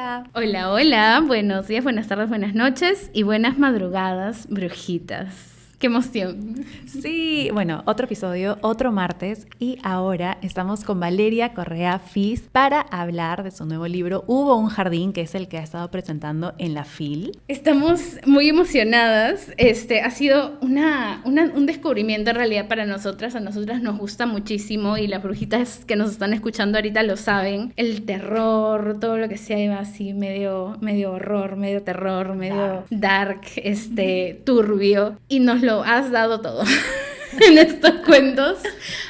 Hola. Hola, hola. Buenos días, buenas tardes, buenas noches y buenas madrugadas, brujitas. ¡Qué emoción! Sí, bueno, otro episodio, otro martes y ahora estamos con Valeria Correa Fiz para hablar de su nuevo libro Hubo un jardín, que es el que ha estado presentando en la FIL. Estamos muy emocionadas. Ha sido un descubrimiento en realidad para nosotras. A nosotras nos gusta muchísimo y las brujitas que nos están escuchando ahorita lo saben. El terror, todo lo que sea así medio horror, medio terror, medio dark, turbio. Y nos lo has dado todo en estos cuentos,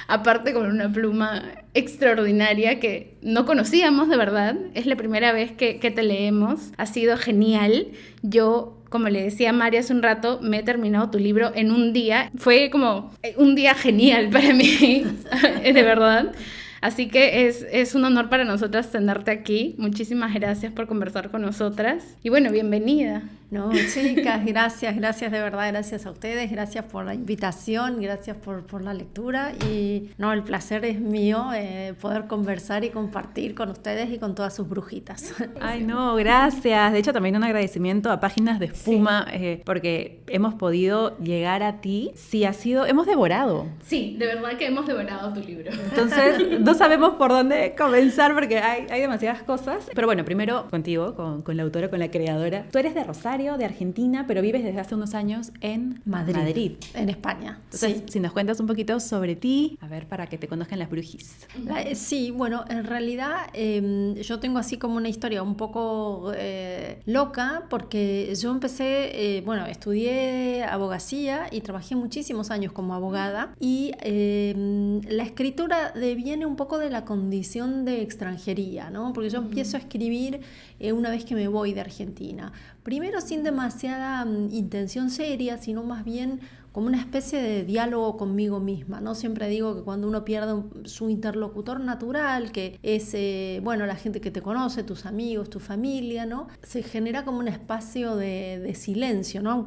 aparte con una pluma extraordinaria que no conocíamos de verdad. Es la primera vez que te leemos. Ha sido genial. Yo, como le decía a Mari hace un rato, me he terminado tu libro en un día. Fue como un día genial para mí, de verdad. Así que es un honor para nosotras tenerte aquí. Muchísimas gracias por conversar con nosotras. Y bueno, bienvenida. No, chicas, gracias de verdad, gracias a ustedes, gracias por la invitación, gracias por la lectura y no, el placer es mío poder conversar y compartir con ustedes y con todas sus brujitas. Ay, no, gracias. De hecho, también un agradecimiento a Páginas de Espuma, porque hemos podido llegar a ti. Sí, hemos devorado. Sí, de verdad que hemos devorado tu libro. Entonces, no sabemos por dónde comenzar porque hay demasiadas cosas. Pero bueno, primero contigo, con la autora, con la creadora. Tú eres de Rosario, de Argentina, pero vives desde hace unos años en Madrid. En España. Entonces, si nos cuentas un poquito sobre ti, a ver, para que te conozcan las brujis. Sí, bueno, en realidad yo tengo así como una historia un poco loca, porque yo empecé, estudié abogacía y trabajé muchísimos años como abogada y la escritura deviene un poco de la condición de extranjería, ¿no? Porque yo empiezo a escribir una vez que me voy de Argentina. Primero sin demasiada intención seria, sino más bien como una especie de diálogo conmigo misma, ¿no? Siempre digo que cuando uno pierde su interlocutor natural, que es, la gente que te conoce, tus amigos, tu familia, ¿no? Se genera como un espacio de silencio, ¿no?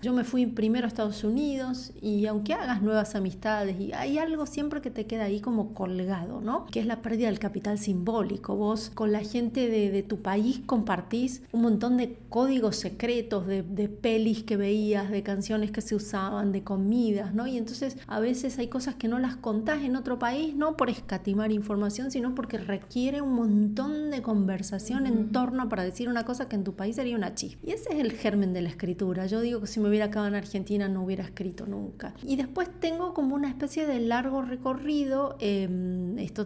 Yo me fui primero a Estados Unidos y aunque hagas nuevas amistades, y hay algo siempre que te queda ahí como colgado, ¿no? Que es la pérdida del capital simbólico. Vos con la gente de tu país compartís un montón de códigos secretos, de pelis que veías, de canciones que se usaban, de comidas, ¿no? Y entonces a veces hay cosas que no las contás en otro país, no por escatimar información, sino porque requiere un montón de conversación en torno para decir una cosa que en tu país sería una chispa. Y ese es el germen de la escritura. Yo digo que si me hubiera quedado en Argentina no hubiera escrito nunca. Y después tengo como una especie de largo recorrido,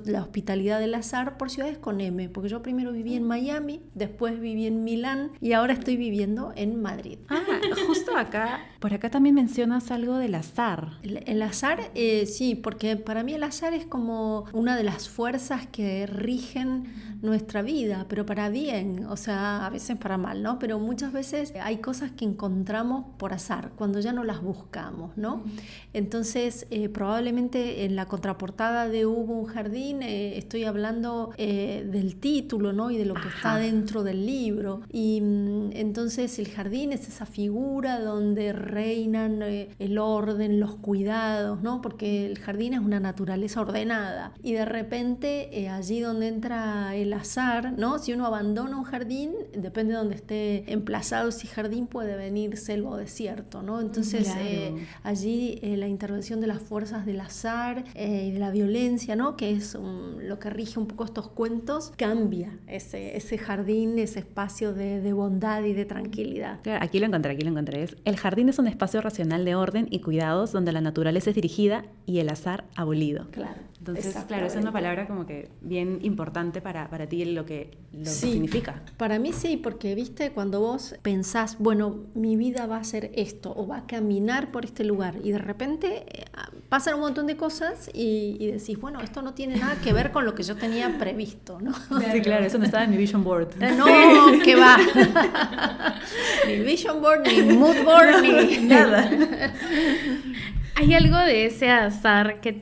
la hospitalidad del azar por ciudades con M, porque yo primero viví en Miami, después viví en Milán y ahora estoy viviendo en Madrid. Justo por acá también mencionas algo del azar. El azar, sí, porque para mí el azar es como una de las fuerzas que rigen nuestra vida, pero para bien, o sea, a veces para mal, ¿no? Pero muchas veces hay cosas que encontramos por azar, cuando ya no las buscamos, ¿no? Entonces, probablemente en la contraportada de Hubo un jardín, estoy hablando del título, ¿no? Y de lo que está dentro del libro. Y entonces el jardín es esa figura donde reinan el orden, los cuidados, ¿no? Porque el jardín es una naturaleza ordenada. Y de repente, allí donde entra el azar, ¿no? Si uno abandona un jardín, depende de donde esté emplazado ese jardín, puede venir selva o desierto, ¿no? Entonces, allí la intervención de las fuerzas del azar y de la violencia, ¿no? Que es lo que rige un poco estos cuentos, cambia ese jardín, ese espacio de bondad y de tranquilidad. Claro, aquí lo encontré. El jardín es un espacio racional de orden y cuidados donde la naturaleza es dirigida y el azar abolido. Claro. Entonces, claro, esa es una palabra como que bien importante para ti lo que significa. Para mí sí, porque viste, cuando vos pensás, bueno, mi vida va a ser esto o va a caminar por este lugar y de repente pasan un montón de cosas y decís, bueno, esto no tiene nada que ver con lo que yo tenía previsto, ¿no? Sí, claro, eso no estaba en mi vision board. No, ¿qué va? Ni vision board, ni mood board, ni nada. Hay algo de ese azar que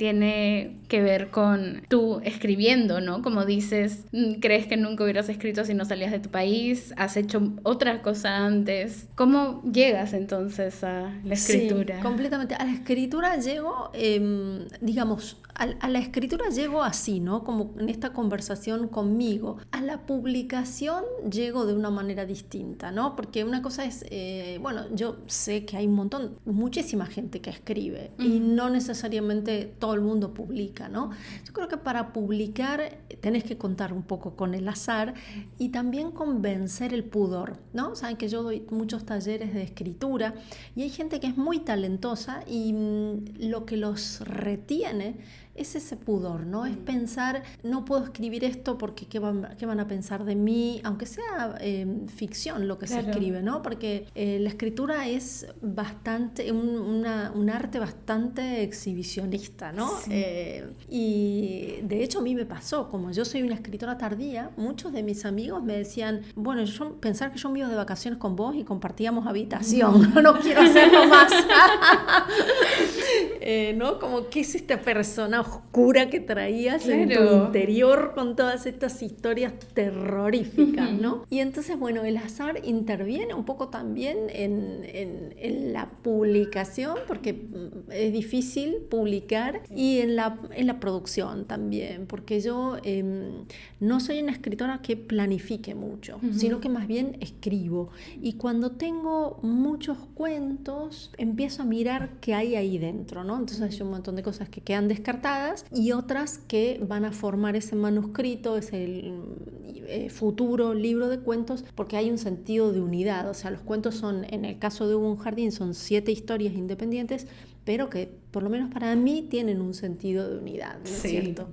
que ver con tú escribiendo, ¿no? Como dices, crees que nunca hubieras escrito si no salías de tu país, has hecho otra cosa antes. ¿Cómo llegas entonces a la escritura? Sí, completamente. A la escritura llego, digamos, a la escritura llego así, ¿no? Como en esta conversación conmigo. A la publicación llego de una manera distinta, ¿no? Porque una cosa es, bueno, yo sé que hay muchísima gente que escribe y no necesariamente todo el mundo publica, ¿no? Yo creo que para publicar tenés que contar un poco con el azar y también con vencer el pudor, ¿no? Saben que yo doy muchos talleres de escritura y hay gente que es muy talentosa y lo que los retiene es ese pudor, ¿no? Es pensar, no puedo escribir esto porque ¿qué van a pensar de mí? Aunque sea ficción lo que se escribe, ¿no? Porque la escritura es bastante, un arte bastante exhibicionista, ¿no? Sí. Y de hecho a mí me pasó, como yo soy una escritora tardía, muchos de mis amigos me decían, bueno, pensar que yo me iba de vacaciones con vos y compartíamos habitación, no quiero hacerlo más. ¿No? Como, ¿qué es esta persona oscura que traías en tu interior con todas estas historias terroríficas, ¿no? Y entonces, bueno, el azar interviene un poco también en la publicación, porque es difícil publicar, y en la producción también, porque yo no soy una escritora que planifique mucho, sino que más bien escribo. Y cuando tengo muchos cuentos, empiezo a mirar qué hay ahí dentro, ¿no? Entonces hay un montón de cosas que quedan descartadas y otras que van a formar ese manuscrito, ese futuro libro de cuentos, porque hay un sentido de unidad. O sea, los cuentos son, en el caso de Hubo un jardín, son 7 historias independientes, pero que por lo menos para mí tienen un sentido de unidad, ¿no es cierto?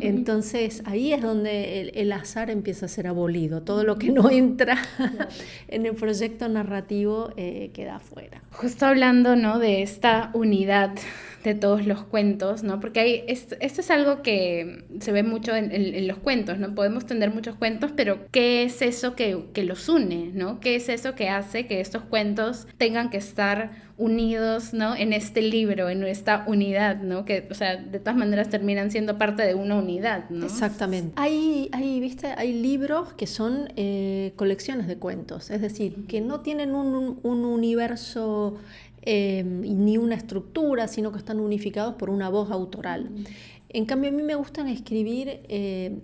Entonces ahí es donde el azar empieza a ser abolido. Todo lo que no entra en el proyecto narrativo queda afuera. Justo hablando, ¿no?, de esta unidad de todos los cuentos, ¿no? Porque esto es algo que se ve mucho en los cuentos, ¿no? Podemos tener muchos cuentos, pero ¿qué es eso que los une, ¿no? ¿Qué es eso que hace que estos cuentos tengan que estar unidos, ¿no?, en este libro, en esta unidad, ¿no? Que, o sea, de todas maneras terminan siendo parte de una unidad, ¿no? Exactamente. Hay libros que son colecciones de cuentos, es decir, que no tienen un universo ni una estructura, sino que están unificados por una voz autoral. En cambio, a mí me gustan escribir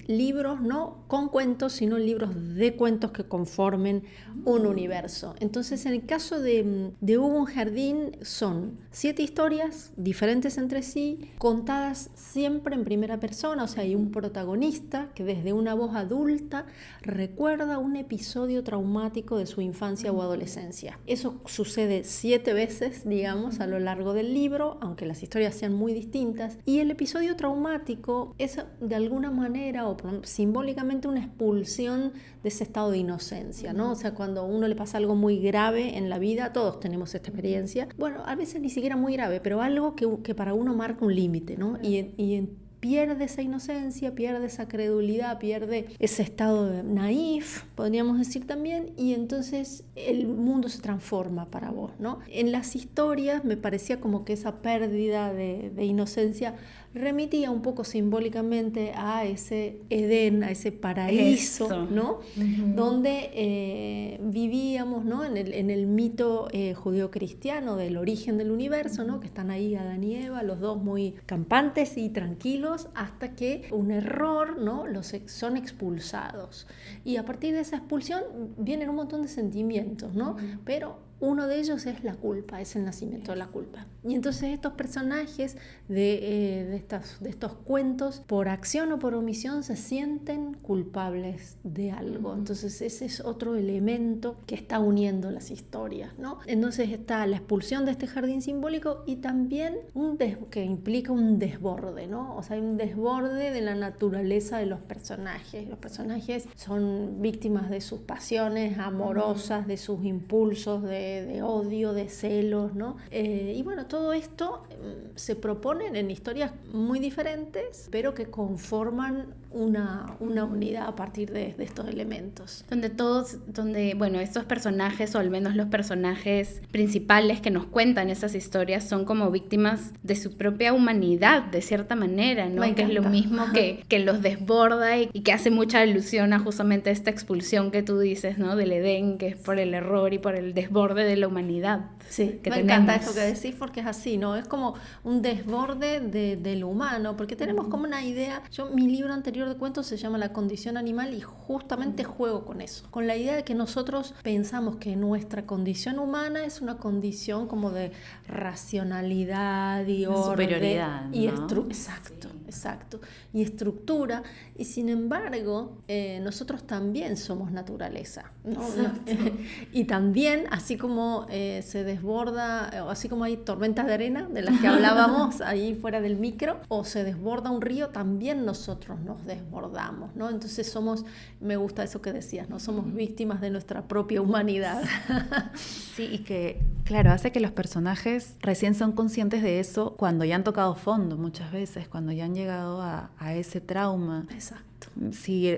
libros no con cuentos, sino libros de cuentos que conformen un universo. Entonces, en el caso de Hubo un jardín, son 7 historias diferentes entre sí, contadas siempre en primera persona. O sea, hay un protagonista que desde una voz adulta recuerda un episodio traumático de su infancia o adolescencia. Eso sucede 7 veces, digamos, a lo largo del libro, aunque las historias sean muy distintas. Y el episodio traumático es de alguna manera o simbólicamente una expulsión de ese estado de inocencia, ¿no? O sea, cuando a uno le pasa algo muy grave en la vida, todos tenemos esta experiencia, bueno, a veces ni siquiera muy grave, pero algo que para uno marca un límite, ¿no? Y pierde esa inocencia, pierde esa credulidad, pierde ese estado de naif, podríamos decir también, y entonces el mundo se transforma para vos, ¿no? En las historias me parecía como que esa pérdida de inocencia remitía un poco simbólicamente a ese Edén, a ese paraíso, Eso, ¿no? Donde vivíamos, ¿no?, en el mito judeocristiano del origen del universo, ¿no?, que están ahí Adán y Eva, los dos muy campantes y tranquilos, hasta que un error, ¿no?, son expulsados. Y a partir de esa expulsión vienen un montón de sentimientos, ¿no? Pero uno de ellos es la culpa, es el nacimiento de la culpa. Y entonces estos personajes de estos cuentos, por acción o por omisión, se sienten culpables de algo. Entonces ese es otro elemento que está uniendo las historias, ¿no? Entonces está la expulsión de este jardín simbólico y también que implica un desborde, ¿no? O sea, hay un desborde de la naturaleza de los personajes. Los personajes son víctimas de sus pasiones amorosas, de sus impulsos, de de odio, de celos, ¿no? Y bueno, todo esto se proponen en historias muy diferentes, pero que conforman una unidad a partir de estos elementos. Donde, bueno, estos personajes, o al menos los personajes principales que nos cuentan esas historias, son como víctimas de su propia humanidad, de cierta manera, ¿no? Que es lo mismo que los desborda y que hace mucha alusión a justamente esta expulsión que tú dices, ¿no? Del Edén, que es por el error y por el desborde de la humanidad. Sí, que me encanta esto que decís porque es así, ¿no? Es como un desborde del humano, porque tenemos como una idea. Mi libro anterior de cuentos se llama La condición animal y justamente juego con eso, con la idea de que nosotros pensamos que nuestra condición humana es una condición como de racionalidad y orden, superioridad, ¿no? Y exacto, y estructura, y sin embargo nosotros también somos naturaleza, ¿no? Y también, así como se desborda, así como hay tormentas de arena de las que hablábamos ahí fuera del micro, o se desborda un río, también nosotros nos desbordamos, ¿no? Entonces me gusta eso que decías, ¿no? Somos víctimas de nuestra propia humanidad. Sí, y que, claro, hace que los personajes recién son conscientes de eso cuando ya han tocado fondo muchas veces, cuando ya han llegado a ese trauma. Exacto. Sí,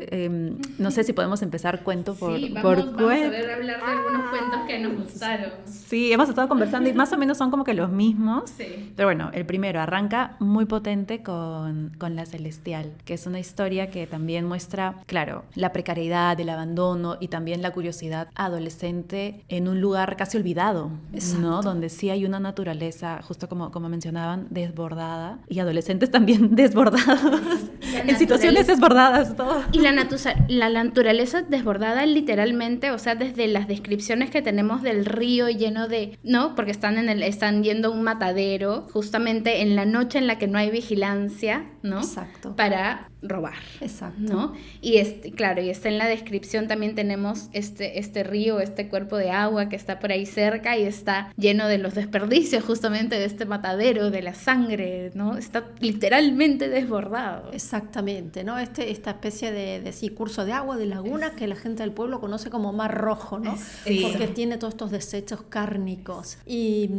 no sé si podemos empezar cuento por sí, cuento. Vamos a ver, hablar de algunos cuentos que nos gustaron. Sí, hemos estado conversando y más o menos son como que los mismos. Sí. Pero bueno, el primero arranca muy potente con La Celestial, que es una historia que también muestra, claro, la precariedad, el abandono y también la curiosidad adolescente en un lugar casi olvidado, ¿no? Donde sí hay una naturaleza, justo como mencionaban, desbordada, y adolescentes también desbordados, en situaciones desbordadas. Todo. Y la naturaleza desbordada literalmente, o sea, desde las descripciones que tenemos del río lleno de, ¿no? Porque están yendo a un matadero justamente en la noche en la que no hay vigilancia, ¿no? Exacto. Para robar. Exacto. ¿No? Y claro, y está en la descripción también tenemos este río, este cuerpo de agua que está por ahí cerca y está lleno de los desperdicios justamente de este matadero, de la sangre, ¿no? Está literalmente desbordado. Exactamente, ¿no? Esta especie de curso de agua, de laguna, que la gente del pueblo conoce como Mar Rojo, ¿no? Sí. Porque tiene todos estos desechos cárnicos. Y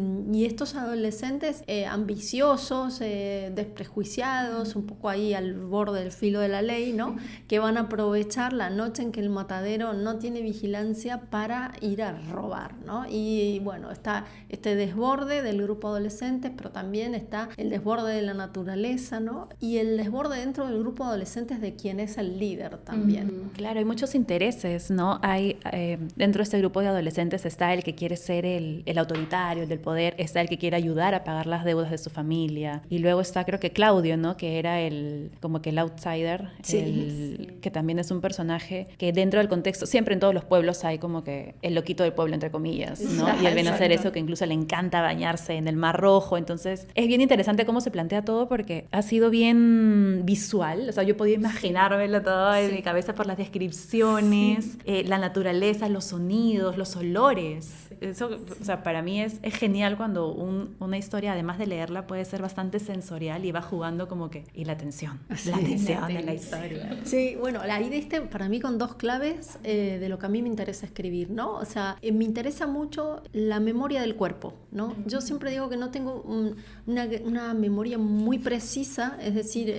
estos adolescentes ambiciosos, desprejuiciados, un poco ahí al borde del filo de la ley, ¿no? Que van a aprovechar la noche en que el matadero no tiene vigilancia para ir a robar, ¿no? Y bueno, está este desborde del grupo adolescente, pero también está el desborde de la naturaleza, ¿no? Y el desborde dentro del grupo adolescente de quién es el líder también. Claro, hay muchos intereses, ¿no? Hay dentro de este grupo de adolescentes está el que quiere ser el autoritario, el del poder, está el que quiere ayudar a pagar las deudas de su familia, y luego está, creo que Claudio, ¿no? Que era como que el outsider, que también es un personaje que dentro del contexto, siempre en todos los pueblos hay como que el loquito del pueblo, entre comillas, ¿no? Y él viene a hacer eso, que incluso le encanta bañarse en el Mar Rojo. Entonces es bien interesante cómo se plantea todo, porque ha sido bien visual, o sea, yo podía imaginármelo todo en mi cabeza por las descripciones, la naturaleza, los sonidos, los olores. Eso, o sea, para mí es genial cuando una historia, además de leerla, puede ser bastante sensorial y va jugando como que, y la tensión de la historia. Sí, bueno, ahí diste para mí con dos claves de lo que a mí me interesa escribir, ¿no? O sea, me interesa mucho la memoria del cuerpo, ¿no? Yo siempre digo que no tengo una memoria muy precisa, es decir,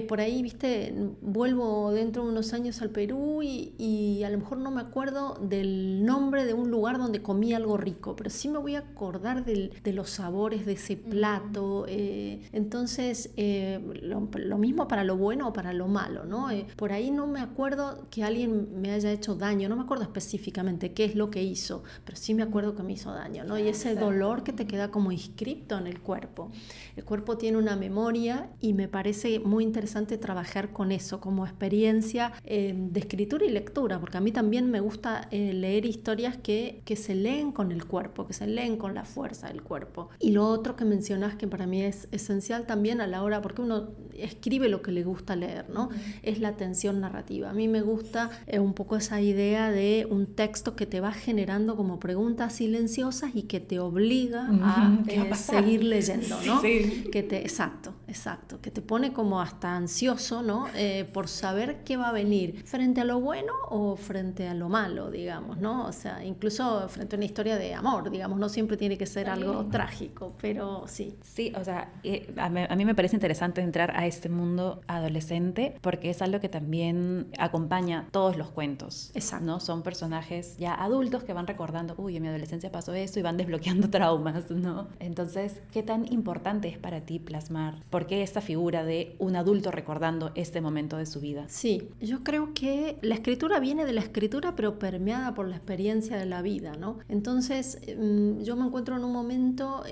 por ahí, viste, vuelvo dentro de unos años al Perú y a lo mejor no me acuerdo del nombre de un lugar donde comí algo rico, pero sí me voy a acordar de los sabores de ese plato. Entonces, lo mismo para lo bueno o para lo malo, ¿no? Por ahí no me acuerdo que alguien me haya hecho daño, no me acuerdo específicamente qué es lo que hizo, pero sí me acuerdo que me hizo daño, ¿no? Y ese dolor que te queda como inscripto en el cuerpo. El cuerpo tiene una memoria y me parece muy interesante trabajar con eso como experiencia de escritura y lectura, porque a mí también me gusta leer historias que se leen con el cuerpo, que se leen con la fuerza del cuerpo. Y lo otro que mencionás, que para mí es esencial también a la hora, porque uno escribe lo que le gusta leer, ¿no? Es la tensión narrativa. A mí me gusta un poco esa idea de un texto que te va generando como preguntas silenciosas y que te obliga a seguir leyendo, ¿no? Sí. Exacto. exacto, que te pone como hasta ansioso, ¿no? Por saber qué va a venir, frente a lo bueno o frente a lo malo, digamos, ¿no? O sea, incluso frente a una historia de amor, digamos, no siempre tiene que ser algo trágico, pero sí. Sí, o sea, a mí me parece interesante entrar a este mundo adolescente porque es algo que también acompaña todos los cuentos. Exacto. ¿No? Son personajes ya adultos que van recordando, uy, en mi adolescencia pasó esto y van desbloqueando traumas, ¿no? Entonces, ¿qué tan importante es para ti plasmar? ¿Por qué esta figura de un adulto recordando este momento de su vida? Sí, yo creo que la escritura viene de la escritura, pero permeada por la experiencia de la vida, ¿no? Entonces, yo me encuentro en un momento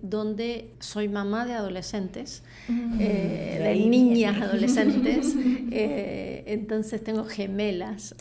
donde soy mamá de adolescentes, de niñas adolescentes, entonces tengo gemelas.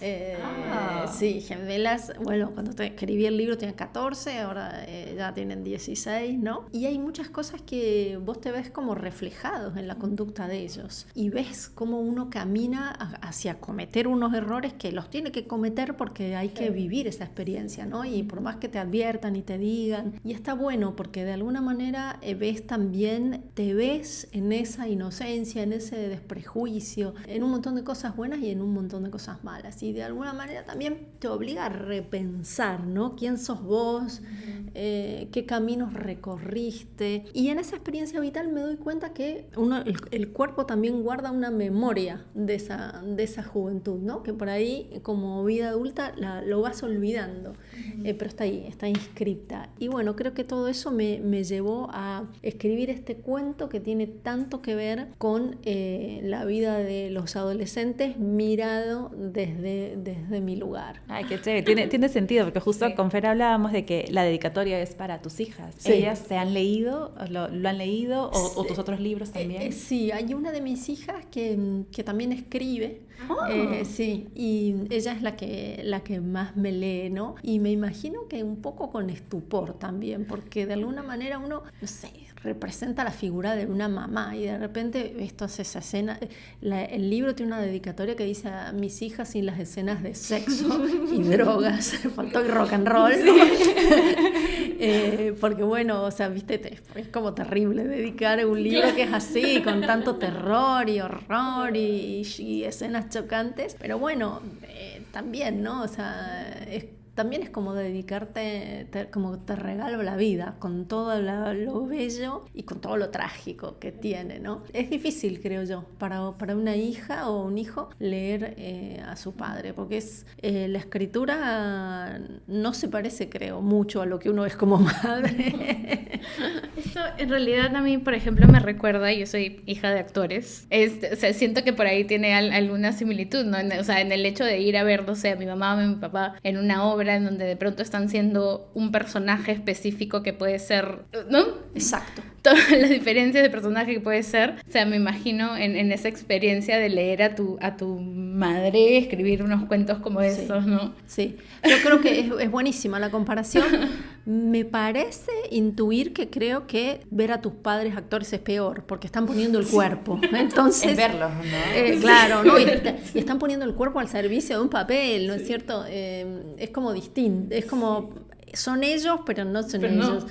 Sí, gemelas, bueno, cuando escribí el libro tenían 14, ahora ya tienen 16, ¿no? Y hay muchas cosas que vos te ves como reflejados en la conducta de ellos y ves cómo uno camina hacia cometer unos errores que los tiene que cometer porque hay que vivir esa experiencia, ¿no? Y por más que te adviertan y te digan, y está bueno porque de alguna manera ves también, te ves en esa inocencia, en ese desprejuicio, en un montón de cosas buenas y en un montón de cosas malas, y de alguna manera también te obliga a repensar, ¿no? ¿Quién sos vos? ¿Qué caminos recorriste? Y en esa experiencia vital me doy cuenta que el cuerpo también guarda una memoria de esa juventud, ¿no? Que por ahí como vida adulta lo vas olvidando, pero está ahí, está inscripta. Y bueno, creo que todo eso me llevó a escribir este cuento que tiene tanto que ver con la vida de los adolescentes mirado desde mi lugar. Ay, qué chévere. Tiene sentido, porque justo con Fer hablábamos de que la dedicatoria es para tus hijas. Sí. ¿Ellas te han leído? ¿Lo han leído? ¿O tus otros libros también? Sí, hay una de mis hijas que también escribe. Sí, y ella es la que más me lee, ¿no? Y me imagino que un poco con estupor también, porque de alguna manera uno, no sé, representa la figura de una mamá y de repente esto hace esa escena. El libro tiene una dedicatoria que dice a mis hijas sin las escenas de sexo y drogas. Faltó el rock and roll, ¿no? Porque bueno, o sea, viste, es como terrible dedicar un libro que es así, con tanto terror y horror y escenas chocantes, pero bueno, también, ¿no? O sea, también es como dedicarte, como te regalo la vida, con todo lo bello y con todo lo trágico que tiene, ¿no? Es difícil, creo yo, para una hija o un hijo leer a su padre, porque la escritura no se parece, creo, mucho a lo que uno es como madre. Esto en realidad a mí, por ejemplo, me recuerda, yo soy hija de actores, o sea, siento que por ahí tiene alguna similitud, ¿no? O sea, en el hecho de ir a ver, no sé, a mi mamá o a mi papá en una obra en donde de pronto están siendo un personaje específico que puede ser, ¿no? Exacto. Todas las diferencias de personaje que puede ser, o sea, me imagino en esa experiencia de leer a tu madre escribir unos cuentos como esos, ¿no? Sí, yo creo que es buenísima la comparación. Me parece intuir que creo que ver a tus padres actores es peor, porque están poniendo el cuerpo. Entonces, Es verlos, ¿no? Claro, ¿no? Y están poniendo el cuerpo al servicio de un papel, ¿no es cierto? Es como distinto, es como son ellos, pero no son ellos.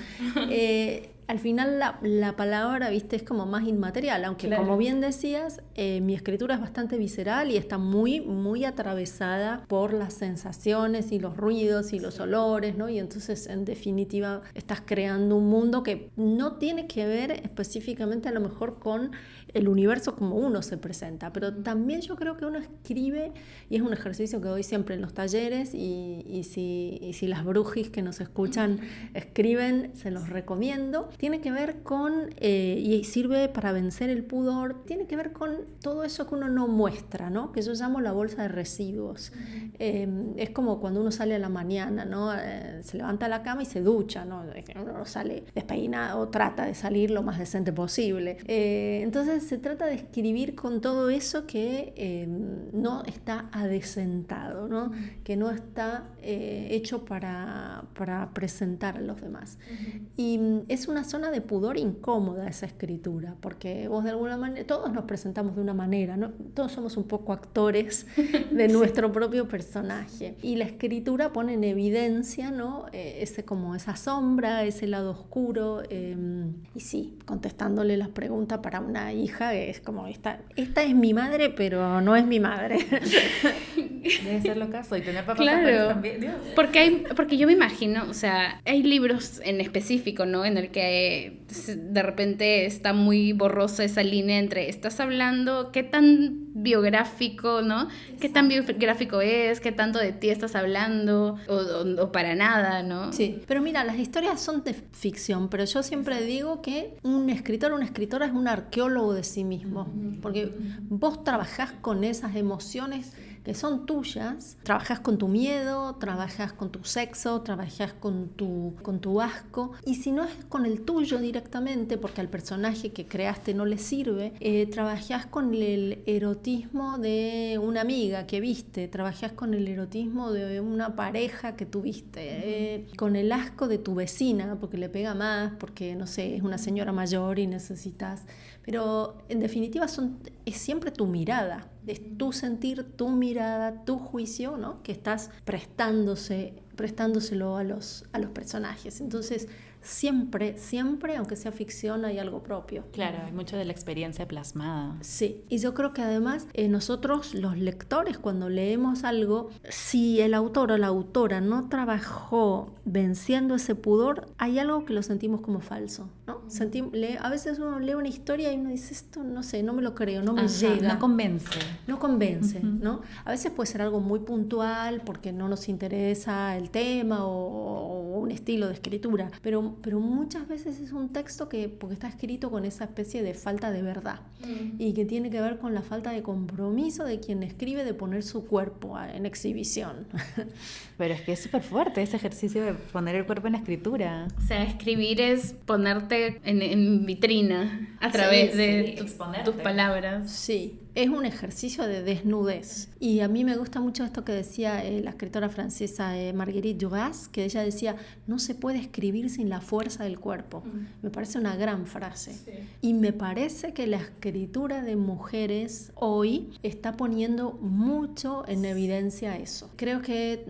Al final la palabra, viste, es como más inmaterial, aunque claro, como bien decías, mi escritura es bastante visceral y está muy, muy atravesada por las sensaciones y los ruidos y los olores, ¿no? Y entonces, en definitiva, estás creando un mundo que no tiene que ver específicamente a lo mejor con el universo como uno se presenta, pero también yo creo que uno escribe, y es un ejercicio que doy siempre en los talleres, y si las brujis que nos escuchan escriben, se los recomiendo. Tiene que ver con, y sirve para vencer el pudor, tiene que ver con todo eso que uno no muestra, ¿no? Que yo llamo la bolsa de residuos. Es como cuando uno sale a la mañana, ¿no? Se levanta a la cama y se ducha, ¿no? Uno sale despeinado, trata de salir lo más decente posible. Entonces, Entonces se trata de escribir con todo eso que no está adesentado, ¿no? Que no está hecho para presentar a los demás. Y es una zona de pudor incómoda esa escritura, porque vos de alguna manera, todos nos presentamos de una manera, ¿no? Todos somos un poco actores de nuestro propio personaje. Y la escritura pone en evidencia, ¿no? Como esa sombra, ese lado oscuro. Y sí, contestándole las preguntas para una hija, es como, esta es mi madre, pero no es mi madre. Debe ser lo caso y tener papás Claro, también. Dios. porque yo me imagino, o sea, hay libros en específico, ¿no? En el que de repente está muy borrosa esa línea entre estás hablando, qué tan biográfico, ¿no? Qué tan biográfico es, qué tanto de ti estás hablando, o para nada, ¿no? Sí, pero mira, las historias son de ficción, pero yo siempre digo que un escritor o una escritora es un arqueólogo de sí mismo, porque vos trabajás con esas emociones que son tuyas, trabajás con tu miedo, trabajás con tu sexo, trabajás con tu asco, y si no es con el tuyo directamente, porque al personaje que creaste no le sirve, trabajás con el erotismo de una amiga que viste, trabajás con el erotismo de una pareja que tuviste, con el asco de tu vecina, porque le pega más, porque, no sé, es una señora mayor y necesitas... Pero en definitiva es siempre tu mirada, es tu sentir, tu mirada, tu juicio, ¿no? Que estás prestándoselo a los personajes. Entonces, siempre, aunque sea ficción, hay algo propio. Claro, hay mucho de la experiencia plasmada. Sí, y yo creo que además nosotros los lectores cuando leemos algo, si el autor o la autora no trabajó venciendo ese pudor, hay algo que lo sentimos como falso, ¿no? A veces uno lee una historia y uno dice, esto no sé, no me lo creo, no me llega. No convence. No convence, ¿no? A veces puede ser algo muy puntual porque no nos interesa el tema o un estilo de escritura, pero muchas veces es un texto porque está escrito con esa especie de falta de verdad y que tiene que ver con la falta de compromiso de quien escribe de poner su cuerpo en exhibición. Pero es que es súper fuerte ese ejercicio de poner el cuerpo en la escritura. O sea, escribir es ponerte en vitrina a través de tus palabras. Sí, es un ejercicio de desnudez. Y a mí me gusta mucho esto que decía la escritora francesa Marguerite Duras, que ella decía, no se puede escribir sin la fuerza del cuerpo. Me parece una gran frase. Sí. Y me parece que la escritura de mujeres hoy está poniendo mucho en evidencia eso. Creo que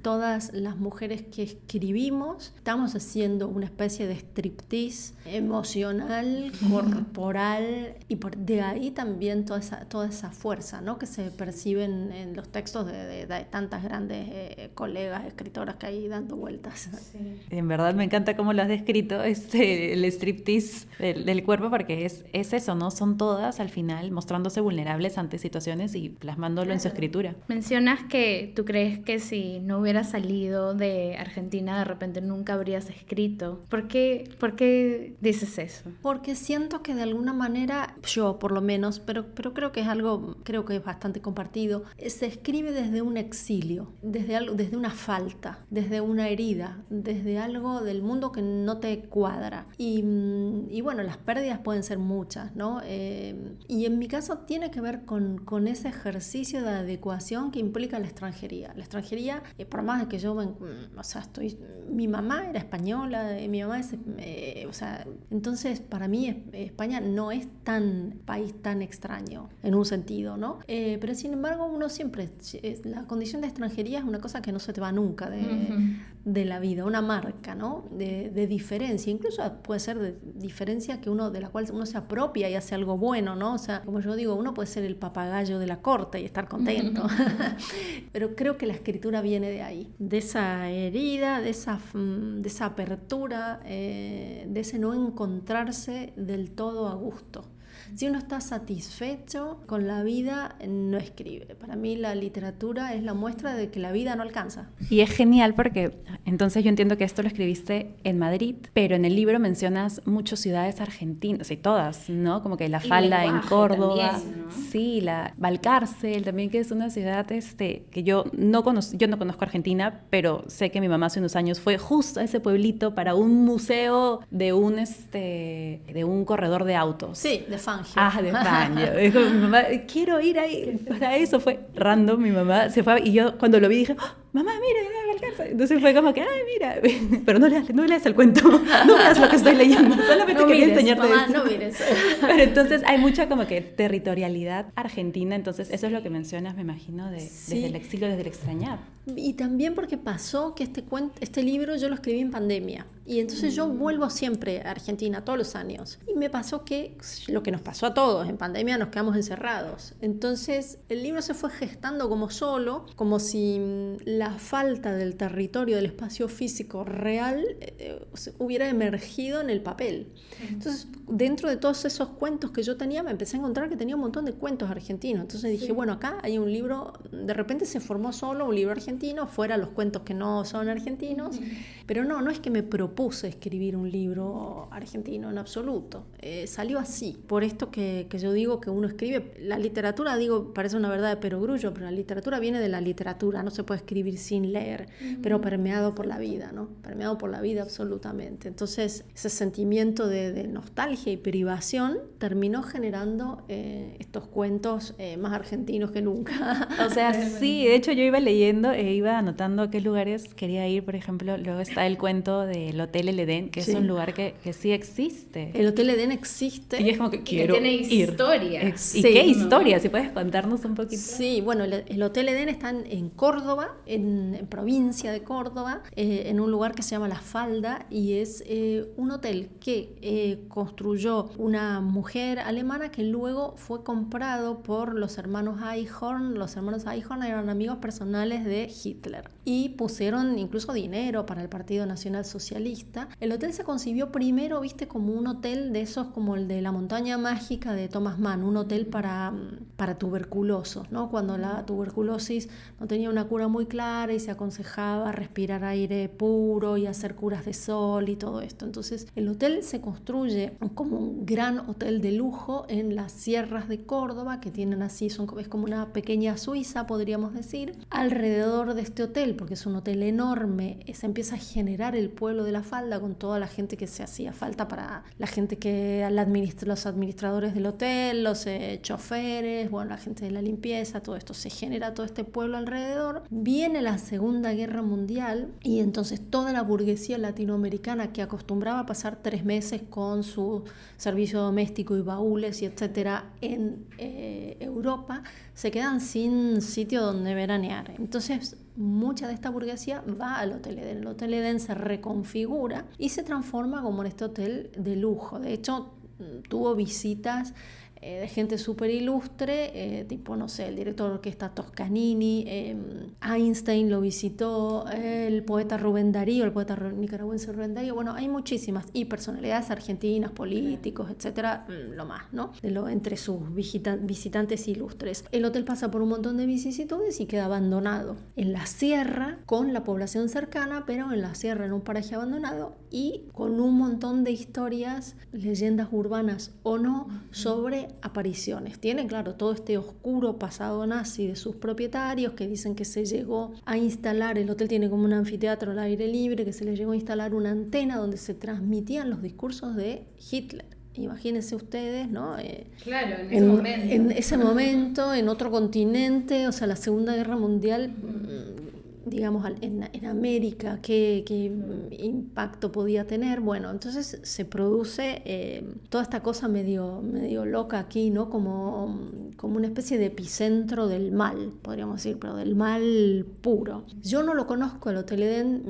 todas las mujeres que escribimos estamos haciendo una especie de striptease emocional, corporal, y de ahí también toda esa fuerza, ¿no? Que se percibe en los textos de tantas grandes colegas escritoras que hay dando vueltas. Sí. En verdad me encanta cómo lo has descrito, el striptease del cuerpo, porque es eso, ¿no? Son todas al final mostrándose vulnerables ante situaciones y plasmándolo en su escritura. Mencionas que tú crees que si no hubieras salido de Argentina de repente nunca habrías escrito. ¿Por qué dices eso? Porque siento que de alguna manera, yo por lo menos, pero creo que es bastante compartido, se escribe desde un exilio, desde una falta, desde una herida, desde algo del mundo que no te cuadra. Y bueno, las pérdidas pueden ser muchas, ¿no? Y en mi caso tiene que ver con ese ejercicio de adecuación que implica la extranjería. La extranjería, por más de que yo, mi mamá era española, mi mamá es, entonces para mí España no es país tan extraño en un sentido, ¿no? Pero sin embargo uno siempre, la condición de extranjería es una cosa que no se te va nunca de la vida, una marca, ¿no? De diferencia, incluso puede ser de diferencia de la cual uno se apropia y hace algo bueno, ¿no? O sea, como yo digo, uno puede ser el papagayo de la corte y estar contento, pero creo que la escritura viene de ahí, de esa herida, de esa apertura, de ese no encontrarse del todo a gusto. Si uno está satisfecho con la vida, no escribe. Para mí la literatura es la muestra de que la vida no alcanza. Y es genial porque entonces yo entiendo que esto lo escribiste en Madrid, pero en el libro mencionas muchas ciudades argentinas, y todas, ¿no? Como que La Falda en Córdoba, también, ¿no? Sí, la Valcárcel también, que es una ciudad que yo no conozco Argentina, pero sé que mi mamá hace unos años fue justo a ese pueblito para un museo de un corredor de autos. Sí, de fans. Fangio. De Fangio. Dijo mi mamá, quiero ir ahí. Para eso fue random, mi mamá se fue y yo cuando lo vi dije, ¡oh, mamá, mira, me alcanza! Entonces fue como que, ay, mira, pero no leas el cuento, no leas lo que estoy leyendo, solamente No quería mires, enseñarte mamá, esto. no mires. Pero entonces hay mucha como que territorialidad argentina, entonces eso es lo que mencionas, me imagino, Sí. desde el exilio, desde el extrañar. Y también porque pasó que este libro yo lo escribí en pandemia. Y entonces yo vuelvo siempre a Argentina, todos los años. Y me pasó que lo que nos pasó a todos, en pandemia nos quedamos encerrados. Entonces el libro se fue gestando como solo, como si la falta del territorio, del espacio físico real, hubiera emergido en el papel. Entonces, dentro de todos esos cuentos que yo tenía, me empecé a encontrar que tenía un montón de cuentos argentinos. Entonces dije, bueno, acá hay un libro, de repente se formó solo un libro argentino, fuera los cuentos que no son argentinos, pero no es que me propuse escribir un libro argentino en absoluto. Salió así, por esto que yo digo que uno escribe. La literatura, digo, parece una verdad de perogrullo, pero la literatura viene de la literatura, no se puede escribir sin leer, pero permeado por la vida, ¿no? Permeado por la vida absolutamente. Entonces, ese sentimiento de nostalgia y privación terminó generando estos cuentos más argentinos que nunca. O sea, sí, de hecho yo iba leyendo e iba anotando a qué lugares quería ir, por ejemplo, luego está el cuento del Hotel El Edén, que Sí. es un lugar que sí existe. El Hotel Edén existe. Y es como que quiero tiene ir. historia. ¿Y Sí, qué ¿no? historia? Si puedes contarnos un poquito. Sí, bueno, el Hotel Edén está en Córdoba, en provincia de Córdoba, en un lugar que se llama La Falda, y es un hotel que construyó una mujer alemana que luego fue comprado por los hermanos Eichhorn. Los hermanos Eichhorn eran amigos personales de Hitler y pusieron incluso dinero para el Partido Nacional Socialista. El hotel se concibió primero, viste, como un hotel de esos como el de La Montaña Mágica de Thomas Mann, un hotel para tuberculosos, ¿no? Cuando la tuberculosis no tenía una cura muy clara y se aconsejaba respirar aire puro y hacer curas de sol y todo esto. Entonces el hotel se construye como un gran hotel de lujo en las sierras de Córdoba, que tienen así, es como una pequeña Suiza, podríamos decir. Alrededor de este hotel, porque es un hotel enorme, se empieza a generar el pueblo de La Falda con toda la gente que se hacía falta para la gente que los administradores del hotel, los choferes, bueno, la gente de la limpieza, todo esto. Se genera todo este pueblo alrededor. Viene la Segunda Guerra Mundial y entonces toda la burguesía latinoamericana que acostumbraba a pasar 3 meses con su servicio doméstico y baúles y etcétera en Europa, se quedan sin sitio donde veranear. Entonces mucha de esta burguesía va al Hotel Edén. El Hotel Edén se reconfigura y se transforma como en este hotel de lujo. De hecho, tuvo visitas de gente súper ilustre, tipo, no sé, el director de orquesta Toscanini, Einstein lo visitó, el poeta Rubén Darío, el poeta nicaragüense Rubén Darío. Bueno, hay muchísimas, y personalidades argentinas, políticos, etcétera, lo más, ¿no? Entre sus visitantes ilustres. El hotel pasa por un montón de vicisitudes y queda abandonado en la sierra, con la población cercana, pero en la sierra, en un paraje abandonado, y con un montón de historias, leyendas urbanas o no, sobre apariciones. Tiene, claro, todo este oscuro pasado nazi de sus propietarios, que dicen que se llegó a instalar, el hotel tiene como un anfiteatro al aire libre, que se le llegó a instalar una antena donde se transmitían los discursos de Hitler. Imagínense ustedes, ¿no? Claro, en ese momento. En ese momento, en otro continente, o sea, la Segunda Guerra Mundial, digamos, en América, ¿qué impacto podía tener? Bueno, entonces se produce toda esta cosa medio loca aquí, ¿no? Como una especie de epicentro del mal, podríamos decir, pero del mal puro. Yo no lo conozco, el Hotel Edén.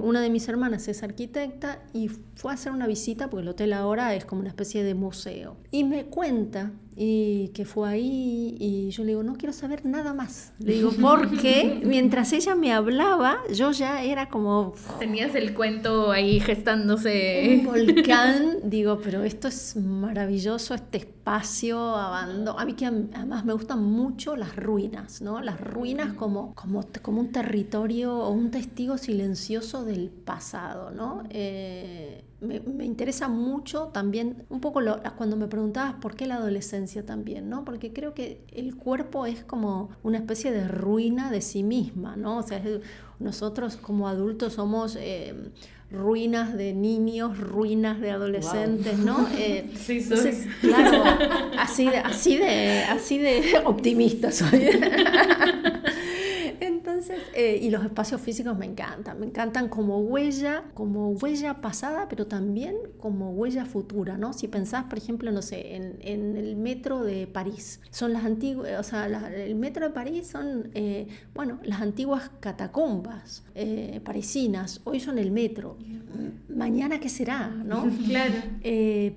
Una de mis hermanas es arquitecta y fue a hacer una visita, porque el hotel ahora es como una especie de museo. Y me cuenta y que fue ahí, y yo le digo, no quiero saber nada más. Le digo, porque mientras ella me hablaba, yo ya era como... Tenías el cuento ahí gestándose. Un volcán. Digo, pero esto es maravilloso, este espacio abandonado. A mí que además me gustan mucho las ruinas, ¿no? Las ruinas como un territorio o un testigo silencioso del pasado, ¿no? Me interesa mucho también, un poco cuando me preguntabas por qué la adolescencia también, ¿no? Porque creo que el cuerpo es como una especie de ruina de sí misma, ¿no? O sea, nosotros como adultos somos ruinas de niños, ruinas de adolescentes, ¿no? Sí, entonces, claro, así de optimista soy. Entonces, y los espacios físicos me encantan como huella pasada, pero también como huella futura, ¿no? Si pensás, por ejemplo, no sé, en el metro de París, son las antiguas, o sea, el metro de París son, las antiguas catacumbas parisinas, hoy son el metro. Mañana, ¿qué será? ¿No? Claro.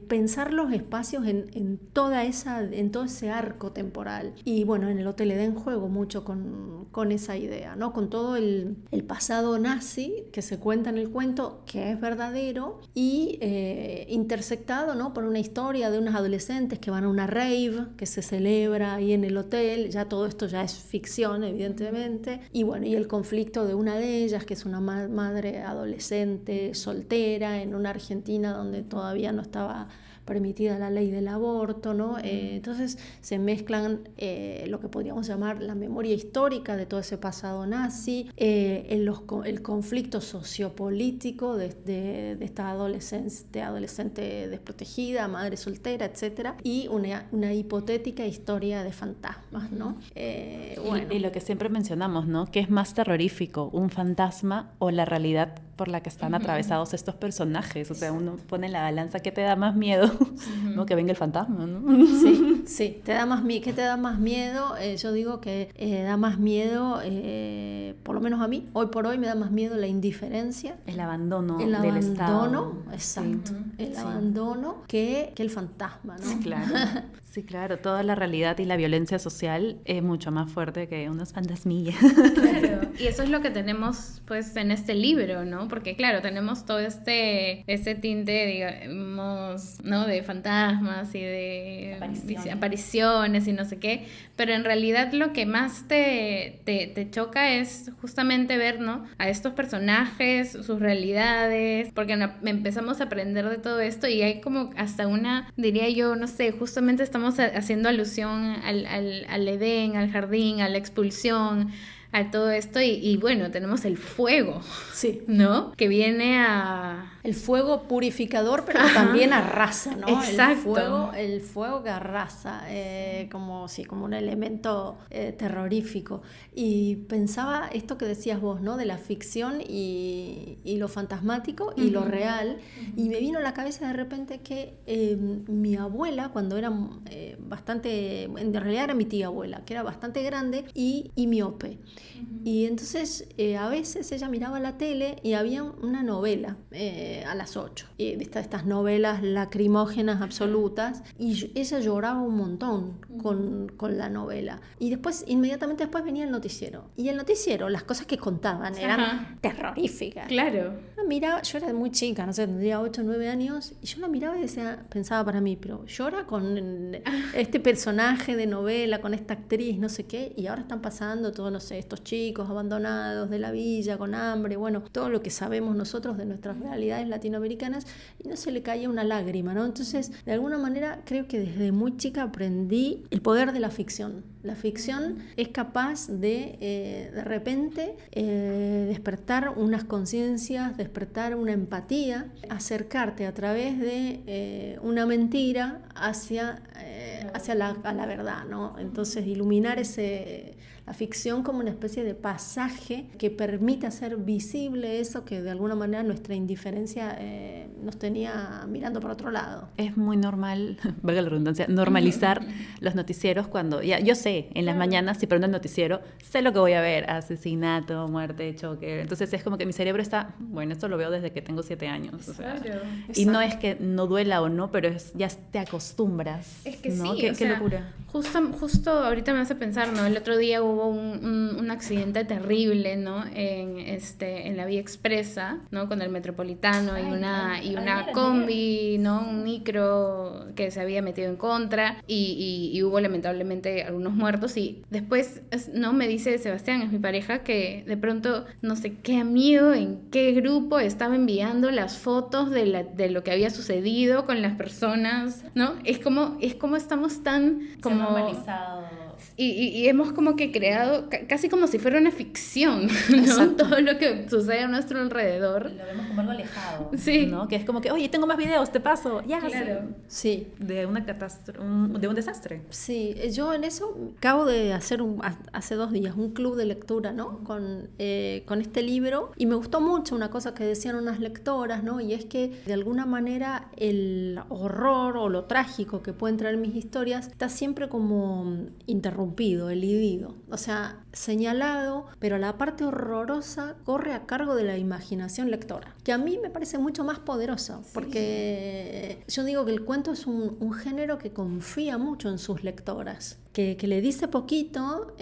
Pensar los espacios en todo ese arco temporal. Y bueno, en el Hotel Edén juego mucho con esa idea, ¿no? Con todo el pasado nazi que se cuenta en el cuento, que es verdadero, y intersectado, ¿no? Por una historia de unos adolescentes que van a una rave que se celebra ahí en el hotel. Ya todo esto ya es ficción, evidentemente. Y bueno, y el conflicto de una de ellas, que es una madre adolescente soltera en una Argentina donde todavía no estaba permitida la ley del aborto, ¿no? Entonces se mezclan lo que podríamos llamar la memoria histórica de todo ese pasado nazi, el conflicto sociopolítico de esta adolescente desprotegida, madre soltera, etcétera, y una hipotética historia de fantasmas, ¿no? Y lo que siempre mencionamos, ¿no? ¿Qué es más terrorífico, un fantasma o la realidad por la que están atravesados estos personajes? O sea, uno pone en la balanza qué te da más miedo, ¿no? Que venga el fantasma, ¿no? Sí, ¿qué te da más miedo? Yo digo que da más miedo, por lo menos a mí, hoy por hoy me da más miedo la indiferencia. El abandono del abandono, Estado. Exacto. El abandono que el fantasma, ¿no? Claro. Sí, claro, toda la realidad y la violencia social es mucho más fuerte que unos fantasmillas. Claro. Y eso es lo que tenemos pues en este libro, ¿no? Porque claro, tenemos todo ese tinte, digamos, ¿no? De fantasmas y de apariciones y no sé qué, pero en realidad lo que más te choca es justamente ver, ¿no? A estos personajes, sus realidades, porque empezamos a aprender de todo esto y hay como hasta una, diría yo, no sé, justamente estamos haciendo alusión al Edén, al jardín, a la expulsión, a todo esto y bueno, tenemos el fuego, sí, ¿no? Que viene a... El fuego purificador, pero que también arrasa, ¿no? Exacto. El fuego que arrasa, como un elemento terrorífico. Y pensaba esto que decías vos, ¿no? De la ficción y lo fantasmático y lo real. Y me vino a la cabeza de repente que mi abuela, cuando era en realidad era mi tía abuela, que era bastante grande y miope. Y entonces a veces ella miraba la tele y había una novela a las 8, y estas novelas lacrimógenas absolutas, y ella lloraba un montón con la novela. Y inmediatamente después venía el noticiero. Y el noticiero, las cosas que contaban eran terroríficas. Claro. Miraba, yo era muy chica, no sé, tendría 8 o 9 años, y yo la miraba y pensaba para mí, pero llora con este personaje de novela, con esta actriz, no sé qué, y ahora están pasando todos, no sé, estos chicos abandonados de la villa, con hambre, bueno, todo lo que sabemos nosotros de nuestras realidades latinoamericanas, y no se le caía una lágrima, ¿no? Entonces, de alguna manera, creo que desde muy chica aprendí el poder de la ficción. La ficción es capaz de repente, despertar unas conciencias, despertar una empatía, acercarte a través de una mentira hacia la verdad, ¿no? Entonces, iluminar la ficción como una especie de pasaje que permite hacer visible eso que de alguna manera nuestra indiferencia nos tenía mirando por otro lado. Es muy normal, valga la redundancia, normalizar los noticieros cuando, ya yo sé, en las mañanas si prendo el noticiero, sé lo que voy a ver, asesinato, muerte, choque, entonces es como que mi cerebro está, bueno, esto lo veo desde que tengo 7 años, o sea, y no es que no duela o no, pero ya te acostumbras. Es que ¿no? sí, Qué locura. Justo ahorita me hace pensar, ¿no? El otro día hubo un accidente terrible, ¿no? En la vía expresa, ¿no? Con el Metropolitano y una combi, ¿no? Un micro que se había metido en contra y hubo lamentablemente algunos muertos y después, ¿no? Me dice Sebastián, es mi pareja, que de pronto no sé qué amigo, en qué grupo estaba enviando las fotos de lo que había sucedido con las personas, ¿no? Es como estamos tan como... normalizado Y hemos como que creado casi como si fuera una ficción, ¿no? Exacto. Todo lo que sucede a nuestro alrededor. Lo vemos como algo alejado, Sí. ¿no? Que es como que, oye, tengo más videos, te paso, ya. Claro. Sí. De una catástrofe, de un desastre. Sí, yo en eso acabo de hacer hace 2 días un club de lectura, ¿no? Con este libro, y me gustó mucho una cosa que decían unas lectoras, ¿no? Y es que de alguna manera el horror o lo trágico que pueden traer mis historias está siempre como interrumpido, elidido, o sea, señalado, pero la parte horrorosa corre a cargo de la imaginación lectora, que a mí me parece mucho más poderosa, porque yo digo que el cuento es un género que confía mucho en sus lectoras, que le dice poquito,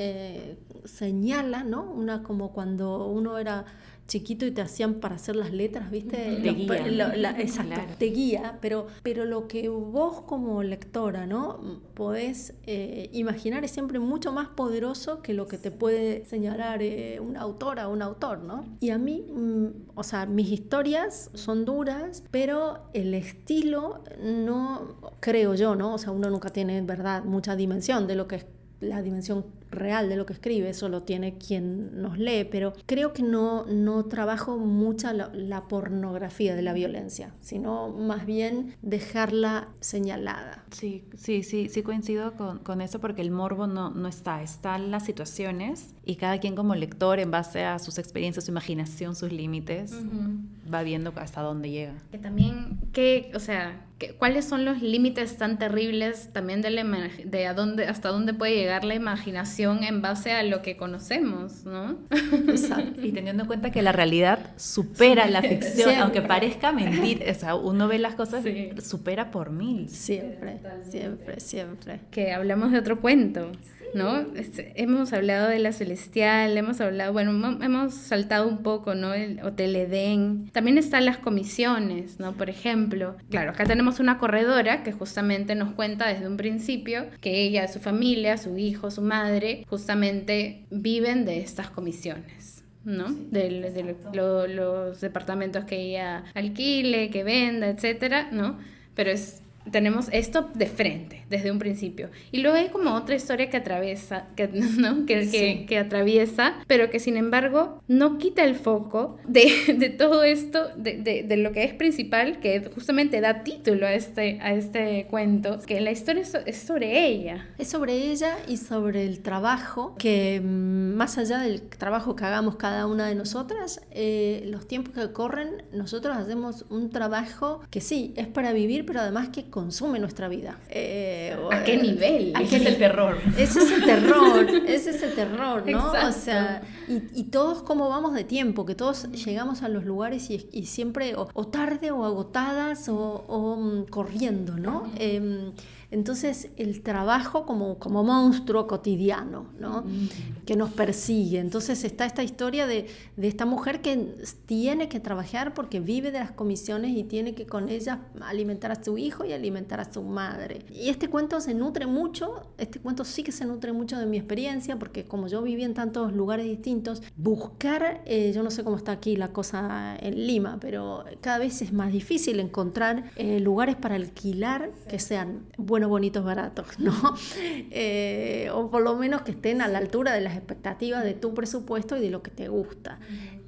señala, ¿no? Como cuando uno era chiquito y te hacían para hacer las letras, ¿viste? Te guía. Exacto, Claro. te guía, pero lo que vos como lectora, ¿no? Podés imaginar es siempre mucho más poderoso que lo que te puede señalar una autora o un autor, ¿no? Y a mí, o sea, mis historias son duras, pero el estilo no, creo yo, ¿no? O sea, uno nunca tiene, en verdad, mucha dimensión de lo que es la dimensión real de lo que escribe, eso lo tiene quien nos lee, pero creo que no trabajo mucha la pornografía de la violencia, sino más bien dejarla señalada. Sí coincido con eso, porque el morbo no están las situaciones, y cada quien como lector, en base a sus experiencias, su imaginación, sus límites, va viendo hasta dónde llega. Que también, ¿cuáles son los límites tan terribles también de hasta dónde puede llegar la imaginación en base a lo que conocemos, ¿no? Exacto. Y teniendo en cuenta que la realidad supera la ficción, Siempre. aunque parezca mentir, o sea, uno ve las cosas, Sí. supera por 1000. Siempre, siempre, siempre. Que hablamos de otro cuento, ¿no? Hemos hablado de La Celestial, hemos saltado un poco, ¿no? El Hotel Edén. También están las comisiones, ¿no? Por ejemplo, claro, acá tenemos una corredora que justamente nos cuenta desde un principio que ella, su familia, su hijo, su madre, justamente viven de estas comisiones, ¿no? Sí, de los departamentos que ella alquile, que venda, etcétera, ¿no? Pero tenemos esto de frente, desde un principio. Y luego hay como otra historia que atraviesa, ¿no? que atraviesa, pero que sin embargo no quita el foco de todo esto, de lo que es principal, que justamente da título a este cuento, que la historia es sobre ella. Es sobre ella y sobre el trabajo, que más allá del trabajo que hagamos cada una de nosotras, los tiempos que corren, nosotros hacemos un trabajo que sí, es para vivir, pero además que consume nuestra vida. ¿A qué nivel? Ese es el terror. Ese es el terror, ¿no? Exacto. O sea, y todos como vamos de tiempo, que todos llegamos a los lugares y siempre o tarde o agotadas o corriendo, ¿no? Entonces el trabajo como monstruo cotidiano, ¿no? Que nos persigue. Entonces está esta historia de esta mujer que tiene que trabajar porque vive de las comisiones y tiene que con ellas alimentar a su hijo y alimentar a su madre. Y este cuento sí que se nutre mucho de mi experiencia, porque como yo viví en tantos lugares distintos, buscar, yo no sé cómo está aquí la cosa en Lima, pero cada vez es más difícil encontrar lugares para alquilar que sean buenos, bonitos, baratos, ¿no? O por lo menos que estén a la altura de las expectativas de tu presupuesto y de lo que te gusta.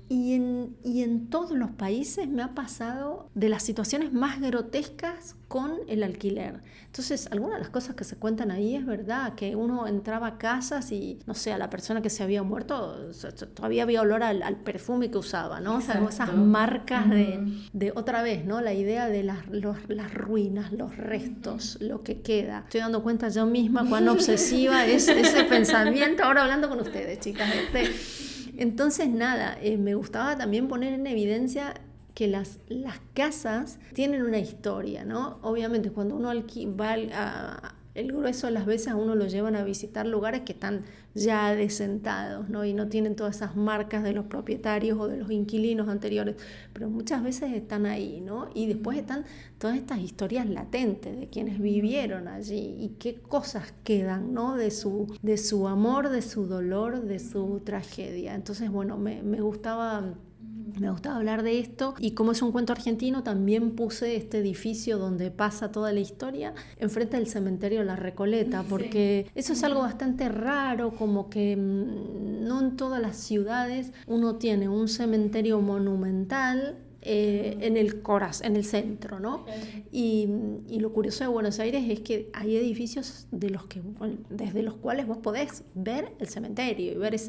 Y en todos los países me ha pasado de las situaciones más grotescas con el alquiler. Entonces, algunas de las cosas que se cuentan ahí es verdad, que uno entraba a casas y, no sé, a la persona que se había muerto todavía había olor al perfume que usaba, ¿no? O sea, esas marcas de otra vez, ¿no? La idea de las ruinas, los restos, lo que queda. Estoy dando cuenta yo misma cuán obsesiva es ese pensamiento ahora hablando con ustedes, chicas. Entonces, nada, me gustaba también poner en evidencia que las casas tienen una historia, ¿no? Obviamente, cuando uno va el grueso de las veces a uno lo llevan a visitar lugares que están ya desentados, ¿no? Y no tienen todas esas marcas de los propietarios o de los inquilinos anteriores, pero muchas veces están ahí, ¿no? Y después están todas estas historias latentes de quienes vivieron allí y qué cosas quedan, ¿no? De su amor, de su dolor, de su tragedia. Entonces, bueno, me gustaba me gustaba hablar de esto, y como es un cuento argentino, también puse este edificio donde pasa toda la historia enfrente del cementerio La Recoleta, porque eso es algo bastante raro, como que no en todas las ciudades uno tiene un cementerio monumental en el centro, ¿no? Y lo curioso de Buenos Aires es que hay edificios desde los cuales vos podés ver el cementerio y ver el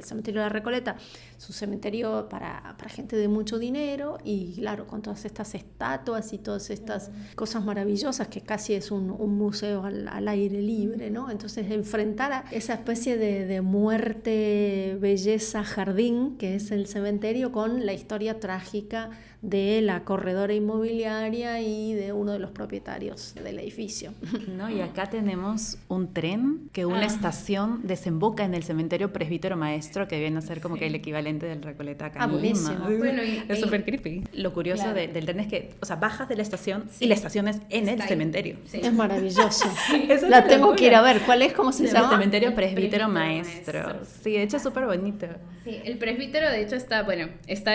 cementerio de La Recoleta, su cementerio para gente de mucho dinero, y claro, con todas estas estatuas y todas estas cosas maravillosas que casi es un museo al aire libre, ¿no? Entonces enfrentar a esa especie de muerte, belleza, jardín que es el cementerio, con la historia trágica de la corredora inmobiliaria y de uno de los propietarios del edificio. No, y acá tenemos un tren que una estación desemboca en el cementerio Presbítero Maestro, que viene a ser como que el equivalente del Recoleta acá en buenísimo. Lima. Bueno, es súper creepy. Lo curioso Claro. del tren es que, o sea, bajas de la estación y la estación es en el cementerio. Sí. Es maravilloso. Eso es La una tengo locura. que ir a ver. ¿Cuál es? ¿Cómo se El llama? cementerio Presbítero Presbítero Maestro. Maestro. Sí, de hecho es súper bonito. Sí, el presbítero de hecho está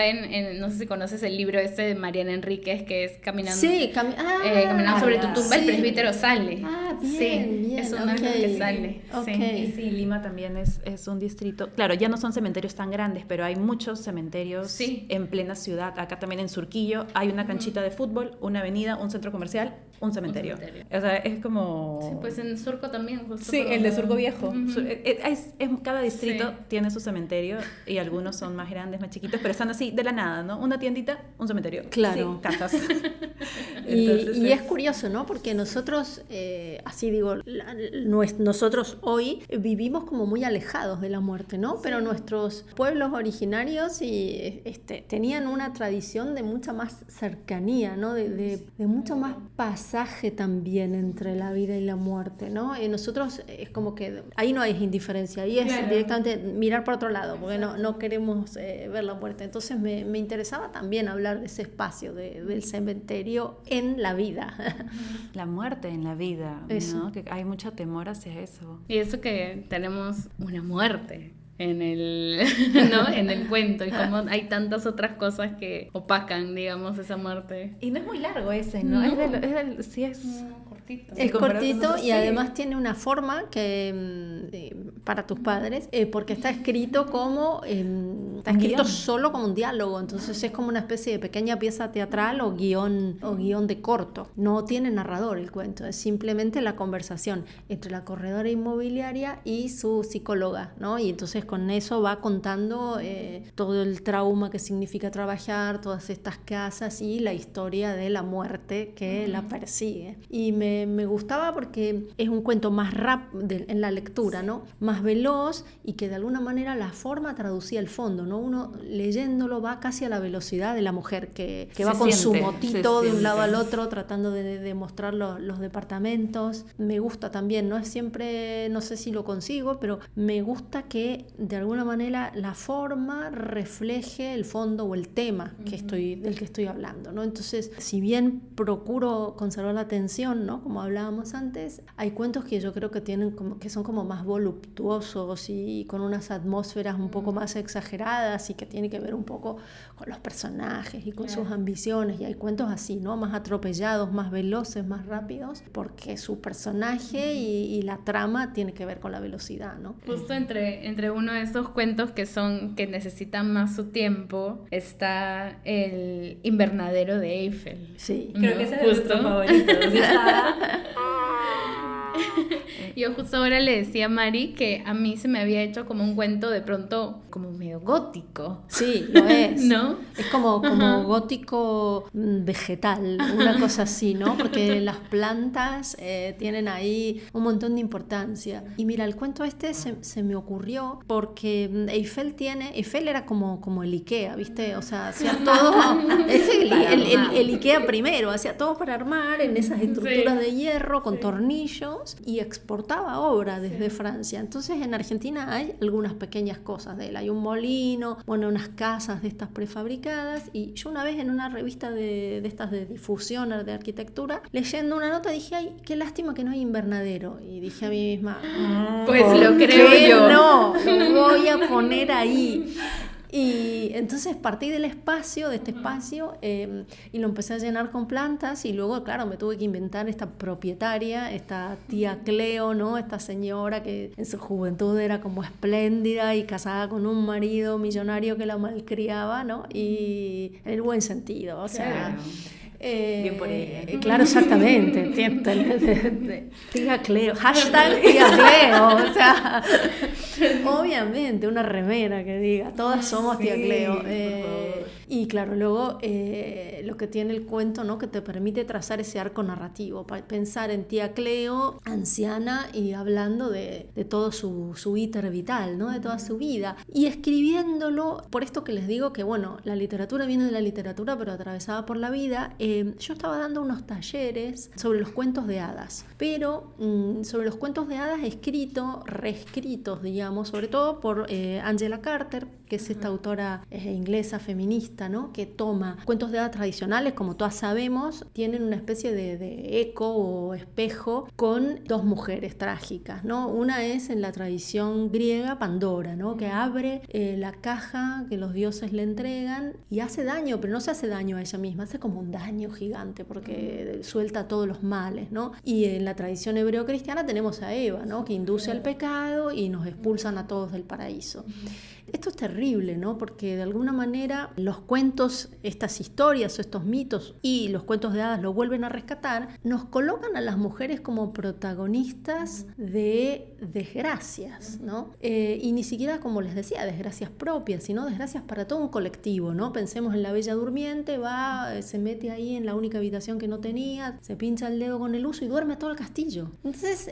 en no sé si conoces el libro este de Mariana Enríquez, que es Caminando, Sí, caminando sobre tu tumba, sí. el presbítero sale. Bien, sí, bien, es un ángel que sale. Ok. Y sí, Lima también es un distrito. Claro, ya no son cementerios tan grandes, pero hay muchos cementerios Sí. en plena ciudad. Acá también en Surquillo hay una canchita de fútbol, una avenida, un centro comercial, un cementerio. cementerio. O sea, es como... Sí, pues en Surco también. justo Sí, por el de donde- Surco Viejo. Ujú. Cada distrito Sí. tiene su cementerio, y algunos son más grandes, más chiquitos, pero están así de la nada, ¿no? Una tiendita, un cementerio. Claro. Sí, casas. Y es curioso, ¿no? Porque nosotros, así digo, nosotros hoy vivimos como muy alejados de la muerte, ¿no? Pero nuestros pueblos originarios tenían una tradición de mucha más cercanía, ¿no? De mucho más pasaje también entre la vida y la muerte, ¿no? Y nosotros es como que ahí no hay indiferencia, ahí es Claro. directamente mirar por otro lado, porque no queremos ver la muerte. Entonces me interesaba también hablar de ese espacio del cementerio en la vida. La muerte en la vida, Eso. ¿no? Que hay mucho temor hacia eso. Y eso que tenemos una muerte en el, ¿no? en el cuento, y como hay tantas otras cosas que opacan, digamos, esa muerte. Y no es muy largo ese, ¿no? No. Sí es... Cortito. Es comparado con cortito nosotros, y sí. además tiene una forma que para tus padres, porque está escrito como está Un escrito guión. solo como un diálogo, entonces es como una especie de pequeña pieza teatral o guión de corto. No tiene narrador el cuento, es simplemente la conversación entre la corredora inmobiliaria y su psicóloga, ¿no? Y entonces con eso va contando todo el trauma que significa trabajar, todas estas casas y la historia de la muerte que la persigue. Y me gustaba porque es un cuento más en la lectura, ¿no? Más veloz, y que de alguna manera la forma traducía el fondo, ¿no? Uno leyéndolo va casi a la velocidad de la mujer que Se va con su siente, motito se de un lado siente. al otro tratando de mostrar los departamentos. Me gusta también, no es siempre, no sé si lo consigo, pero me gusta que de alguna manera la forma refleje el fondo o el tema del que estoy hablando, ¿no? Entonces, si bien procuro conservar la atención, ¿no? Como hablábamos antes, hay cuentos que yo creo que que son como más voluptuosos y con unas atmósferas un poco más exageradas, y que tiene que ver un poco con los personajes y con sus ambiciones, y hay cuentos así, ¿no? Más atropellados, más veloces, más rápidos, porque su personaje y la trama tiene que ver con la velocidad, ¿no? Justo entre uno de esos cuentos que necesitan más su tiempo está el invernadero de Eiffel. Sí. Creo ¿no? que ese es de nuestros Justo. favoritos. Yo justo ahora le decía a Mari que a mí se me había hecho como un cuento de pronto como medio gótico. Sí, lo es. ¿No? Es como gótico vegetal, una cosa así, ¿no? Porque las plantas tienen ahí un montón de importancia. Y mira, el cuento se me ocurrió porque Eiffel era como el Ikea, ¿viste? O sea, hacía todo, es el Ikea primero, hacía todo para armar en esas estructuras de hierro con tornillos, y exportaba obra desde Francia. Entonces en Argentina hay algunas pequeñas cosas de él. Hay un molino, bueno, unas casas de estas prefabricadas, y yo una vez en una revista de estas de difusión de arquitectura, leyendo una nota, dije, ay, qué lástima que no hay invernadero. Y dije a mí misma, Pues ¿por lo qué creo yo. no? Lo voy a poner ahí. Y entonces partí de este espacio, y lo empecé a llenar con plantas, y luego, claro, me tuve que inventar esta propietaria, esta tía Cleo, ¿no? Esta señora que en su juventud era como espléndida y casada con un marido millonario que la malcriaba, ¿no? Y en el buen sentido, o sea... Claro. Bien por ella. Claro, exactamente. Tía Cleo, hashtag tía Cleo, o sea, obviamente una remera que diga, todas somos tía Cleo. Y claro, luego lo que tiene el cuento, ¿no? Que te permite trazar ese arco narrativo, pensar en tía Cleo, anciana, y hablando de todo su íter vital, ¿no? De toda su vida. Y escribiéndolo, por esto que les digo que, bueno, la literatura viene de la literatura, pero atravesada por la vida. Yo estaba dando unos talleres sobre los cuentos de hadas, pero sobre los cuentos de hadas reescritos, digamos, sobre todo por Angela Carter, que es esta autora inglesa feminista, ¿no? Que toma cuentos de hadas tradicionales, como todas sabemos, tienen una especie de eco o espejo con dos mujeres trágicas, ¿no? Una es en la tradición griega Pandora, ¿no? Que abre la caja que los dioses le entregan y hace daño, pero no se hace daño a ella misma, hace como un daño gigante porque suelta todos los males, ¿no? Y en la tradición hebreo-cristiana tenemos a Eva, ¿no? Que induce al pecado y nos expulsan a todos del paraíso. Esto es terrible, ¿no? Porque de alguna manera los cuentos, estas historias o estos mitos y los cuentos de hadas lo vuelven a rescatar, nos colocan a las mujeres como protagonistas de desgracias, ¿no? Y ni siquiera, como les decía, desgracias propias, sino desgracias para todo un colectivo, ¿no? Pensemos en la Bella Durmiente, se mete ahí en la única habitación que no tenía, se pincha el dedo con el uso y duerme todo el castillo. Entonces,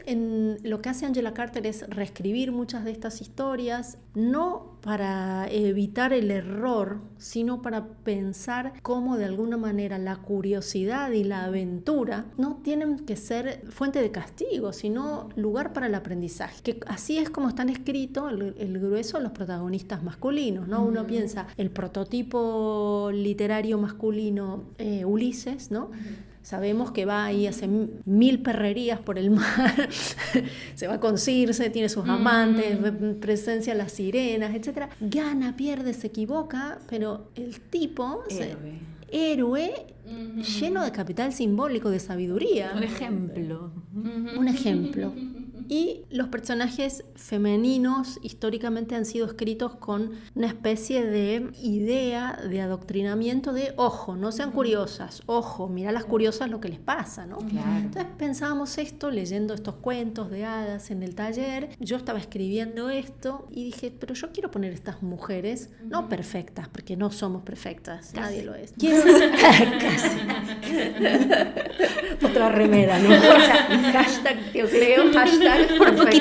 lo que hace Angela Carter es reescribir muchas de estas historias, no para evitar el error, sino para pensar cómo de alguna manera la curiosidad y la aventura no tienen que ser fuente de castigo, sino lugar para el aprendizaje. Que así es como están escritos el grueso de los protagonistas masculinos, ¿no? Uno piensa el prototipo literario masculino, Ulises, ¿no? Sabemos que va ahí, hace 1000 perrerías por el mar, se va con Circe, tiene sus amantes, presencia las sirenas, etc. Gana, pierde, se equivoca, pero el tipo... Héroe lleno de capital simbólico, de sabiduría. Un ejemplo. Un ejemplo. Y los personajes femeninos históricamente han sido escritos con una especie de idea de adoctrinamiento de, ojo, no sean curiosas, ojo, mira a las curiosas lo que les pasa, ¿no? Claro. Entonces pensábamos esto leyendo estos cuentos de hadas en el taller. Yo estaba escribiendo esto y dije, pero yo quiero poner estas mujeres, no perfectas, porque no somos perfectas, casi. Nadie lo es. Quiero... Casi. Otra remera, ¿no? O sea, hashtag tío Cleo, hashtag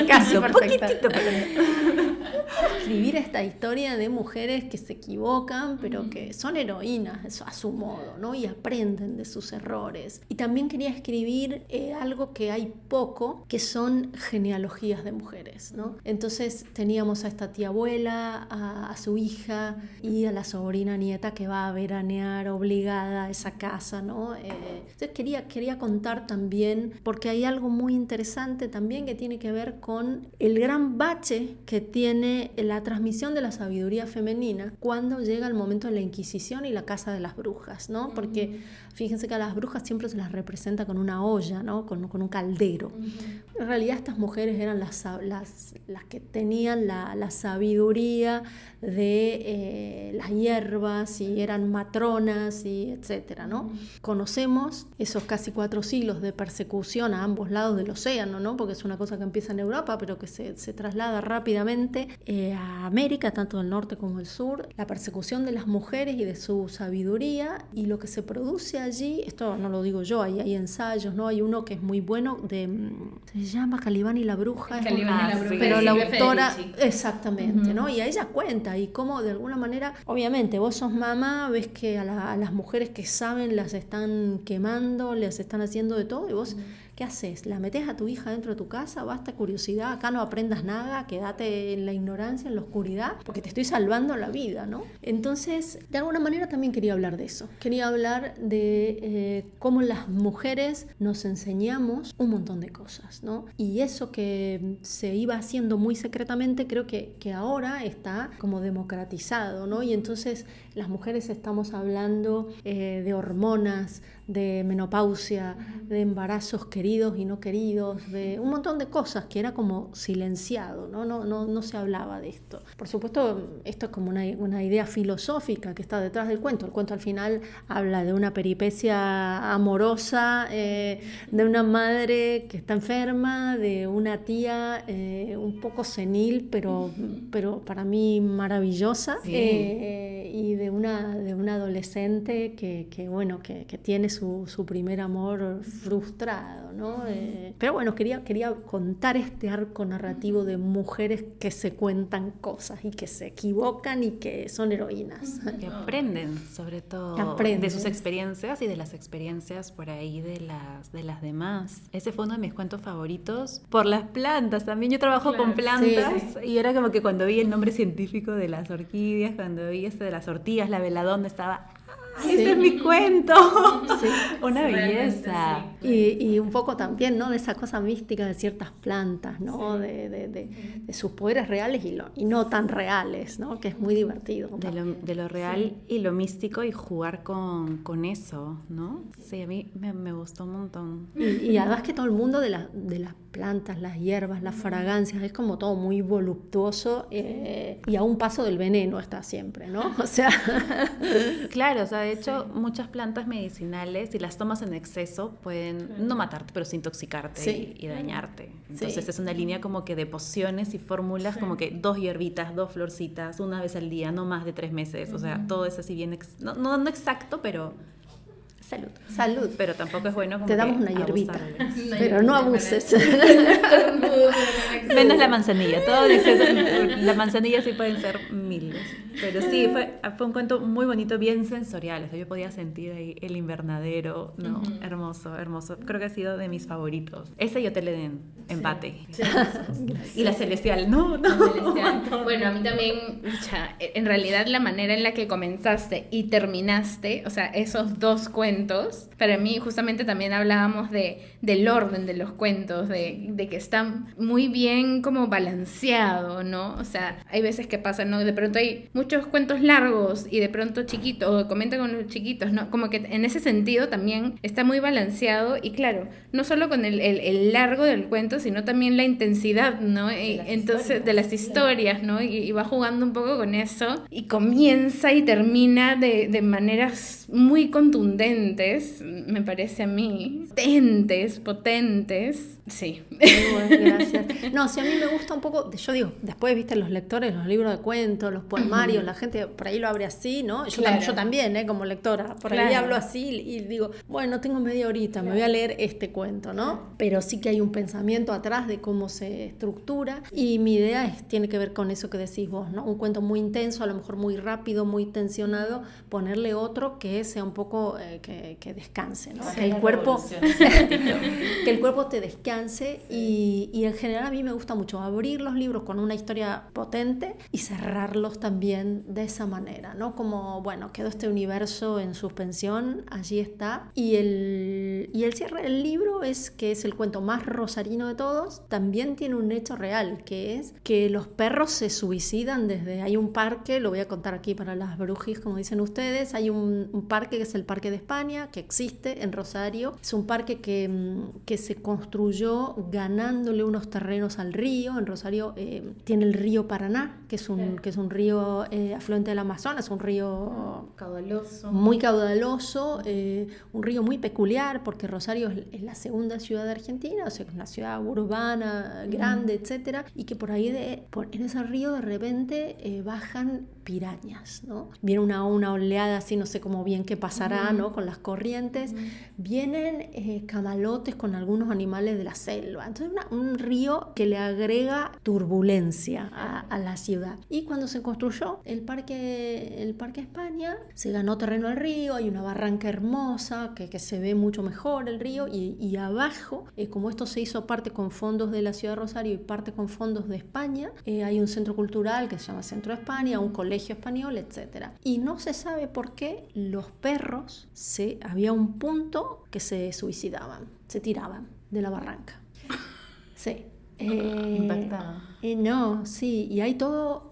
casi perfecta. Escribir esta historia de mujeres que se equivocan, pero que son heroínas a su modo, ¿no? Y aprenden de sus errores. Y también quería escribir algo que hay poco, que son genealogías de mujeres, ¿no? Entonces teníamos a esta tía abuela, a su hija y a la sobrina nieta que va a veranear obligada a esa casa, ¿no? Entonces quería contar también, porque hay algo muy interesante también que tiene que ver con el gran bache que tiene la transmisión de la sabiduría femenina cuando llega el momento de la Inquisición y la casa de las brujas, ¿no? Porque fíjense que a las brujas siempre se las representa con una olla, ¿no? Con un caldero. En realidad estas mujeres eran las que tenían la sabiduría de las hierbas y eran matronas y etcétera, ¿no? Conocemos esos casi 4 siglos de persecución a ambos lados del océano, ¿no? Porque es una cosa que empieza en Europa pero que se traslada rápidamente a América, tanto del norte como del sur, la persecución de las mujeres y de su sabiduría, y lo que se produce allí, esto no lo digo yo, hay ensayos, ¿no? Hay uno que es muy bueno, se llama Calibán y la bruja, pero la autora, exactamente, ¿no? Y a ella cuenta, y cómo de alguna manera, obviamente vos sos mamá, ves que a las mujeres que saben las están quemando, les están haciendo de todo, y vos ¿qué haces? ¿La metes a tu hija dentro de tu casa? Basta curiosidad, acá no aprendas nada, quédate en la ignorancia, en la oscuridad, porque te estoy salvando la vida, ¿no? Entonces, de alguna manera también quería hablar de eso. Quería hablar de cómo las mujeres nos enseñamos un montón de cosas, ¿no? Y eso que se iba haciendo muy secretamente, creo que ahora está como democratizado, ¿no? Y entonces las mujeres estamos hablando de hormonas, de menopausia, de embarazos queridos y no queridos, de un montón de cosas que era como silenciado, ¿no? No se hablaba de esto. Por supuesto, esto es como una idea filosófica que está detrás del cuento. El cuento al final habla de una peripecia amorosa, de una madre que está enferma, de una tía un poco senil, pero para mí maravillosa, sí. Y de una adolescente que tiene su primer amor frustrado, ¿no? Pero bueno, quería contar este arco narrativo de mujeres que se cuentan cosas y que se equivocan y que son heroínas. Que aprenden, sobre todo, de sus experiencias y de las experiencias por ahí de las demás. Ese fue uno de mis cuentos favoritos por las plantas. También yo trabajo con plantas, sí. Y era como que cuando vi el nombre científico de las orquídeas, cuando vi de las ortigas, la veladonda, estaba... Sí. ¡Este es mi cuento! Sí, una belleza. Sí. Y un poco también, ¿no? De esa cosa mística de ciertas plantas, ¿no? Sí. De sus poderes reales y no tan reales, ¿no? Que es muy divertido. De lo real, sí. Y lo místico y jugar con eso, ¿no? Sí, a mí me gustó un montón. Y además que todo el mundo de las plantas, las hierbas, las fragancias, es como todo muy voluptuoso y a un paso del veneno está siempre, ¿no? O sea... Claro, o sea, de hecho, muchas plantas medicinales, si las tomas en exceso, pueden no matarte, pero sí intoxicarte, sí. y dañarte. Entonces, sí. Es una línea como que de pociones y fórmulas, sí. Como que 2 hierbitas, 2 florcitas, una vez al día, no más de 3 meses. O sea, todo es así bien, no exacto, pero... Salud. Pero tampoco es bueno como te damos una hierbita, pero no abuses. Menos la manzanilla, todo en exceso. La manzanilla sí pueden ser miles. Pero sí, fue un cuento muy bonito, bien sensorial. O sea, yo podía sentir ahí el invernadero, ¿no? Uh-huh. Hermoso, hermoso. Creo que ha sido de mis favoritos. Ese y Hotel Edén, empate. Sí. Y La Celestial, no. La Celestial. Bueno, a mí también, en realidad la manera en la que comenzaste y terminaste, o sea, esos 2 cuentos, para mí justamente también hablábamos del orden de los cuentos, de que están muy bien como balanceado, ¿no? O sea, hay veces que pasa, ¿no? De pronto hay muchos cuentos largos y de pronto chiquitos, o comenta con los chiquitos, ¿no? Como que en ese sentido también está muy balanceado y claro, no solo con el largo del cuento, sino también la intensidad, ¿no? Entonces, de las historias, ¿no? Y va jugando un poco con eso y comienza y termina de maneras muy contundentes, me parece a mí, potentes, sí. Bueno, gracias. No, sí, a mí me gusta un poco, yo digo, después viste los lectores, los libros de cuentos, los poemarios, uh-huh. La gente por ahí lo abre así, ¿no? Yo también, como lectora, por ahí hablo así y digo, bueno, tengo media horita, me voy a leer este cuento, ¿no? Pero sí que hay un pensamiento atrás de cómo se estructura y mi idea tiene que ver con eso que decís vos, ¿no? Un cuento muy intenso, a lo mejor muy rápido, muy tensionado, ponerle otro que sea un poco que descanse, ¿no? Que el cuerpo te descanse y en general a mí me gusta mucho abrir los libros con una historia potente y cerrarlos también de esa manera, ¿no? Como, bueno, quedó este universo en suspensión, allí está. Y el cierre del libro es el cuento más rosarino de todos, también tiene un hecho real, que es que los perros se suicidan hay un parque, lo voy a contar aquí para las brujis, como dicen ustedes, hay un parque que es el Parque de España, que existe en Rosario, es un parque que se construyó ganándole unos terrenos al río. En Rosario tiene el río Paraná, que es un río afluente del Amazonas, un río muy caudaloso, un río muy peculiar, porque Rosario es la segunda ciudad de Argentina, o sea, es una ciudad urbana, grande, etcétera, y que por ahí en ese río de repente bajan pirañas, ¿no? Viene una oleada así, no sé cómo bien qué pasará, ¿no? Con las corrientes. Vienen camalotes con algunos animales de la selva. Entonces un río que le agrega turbulencia a la ciudad. Y cuando se construyó el Parque España, se ganó terreno al río, hay una barranca hermosa que se ve mucho mejor el río, y abajo, como esto se hizo parte con fondos de la ciudad de Rosario y parte con fondos de España, hay un centro cultural que se llama Centro España, un colegio español, etc. Y no se sabe por qué los perros, había un punto que se suicidaban, se tiraban de la barranca. Sí. Impactada. No, sí, y hay todo,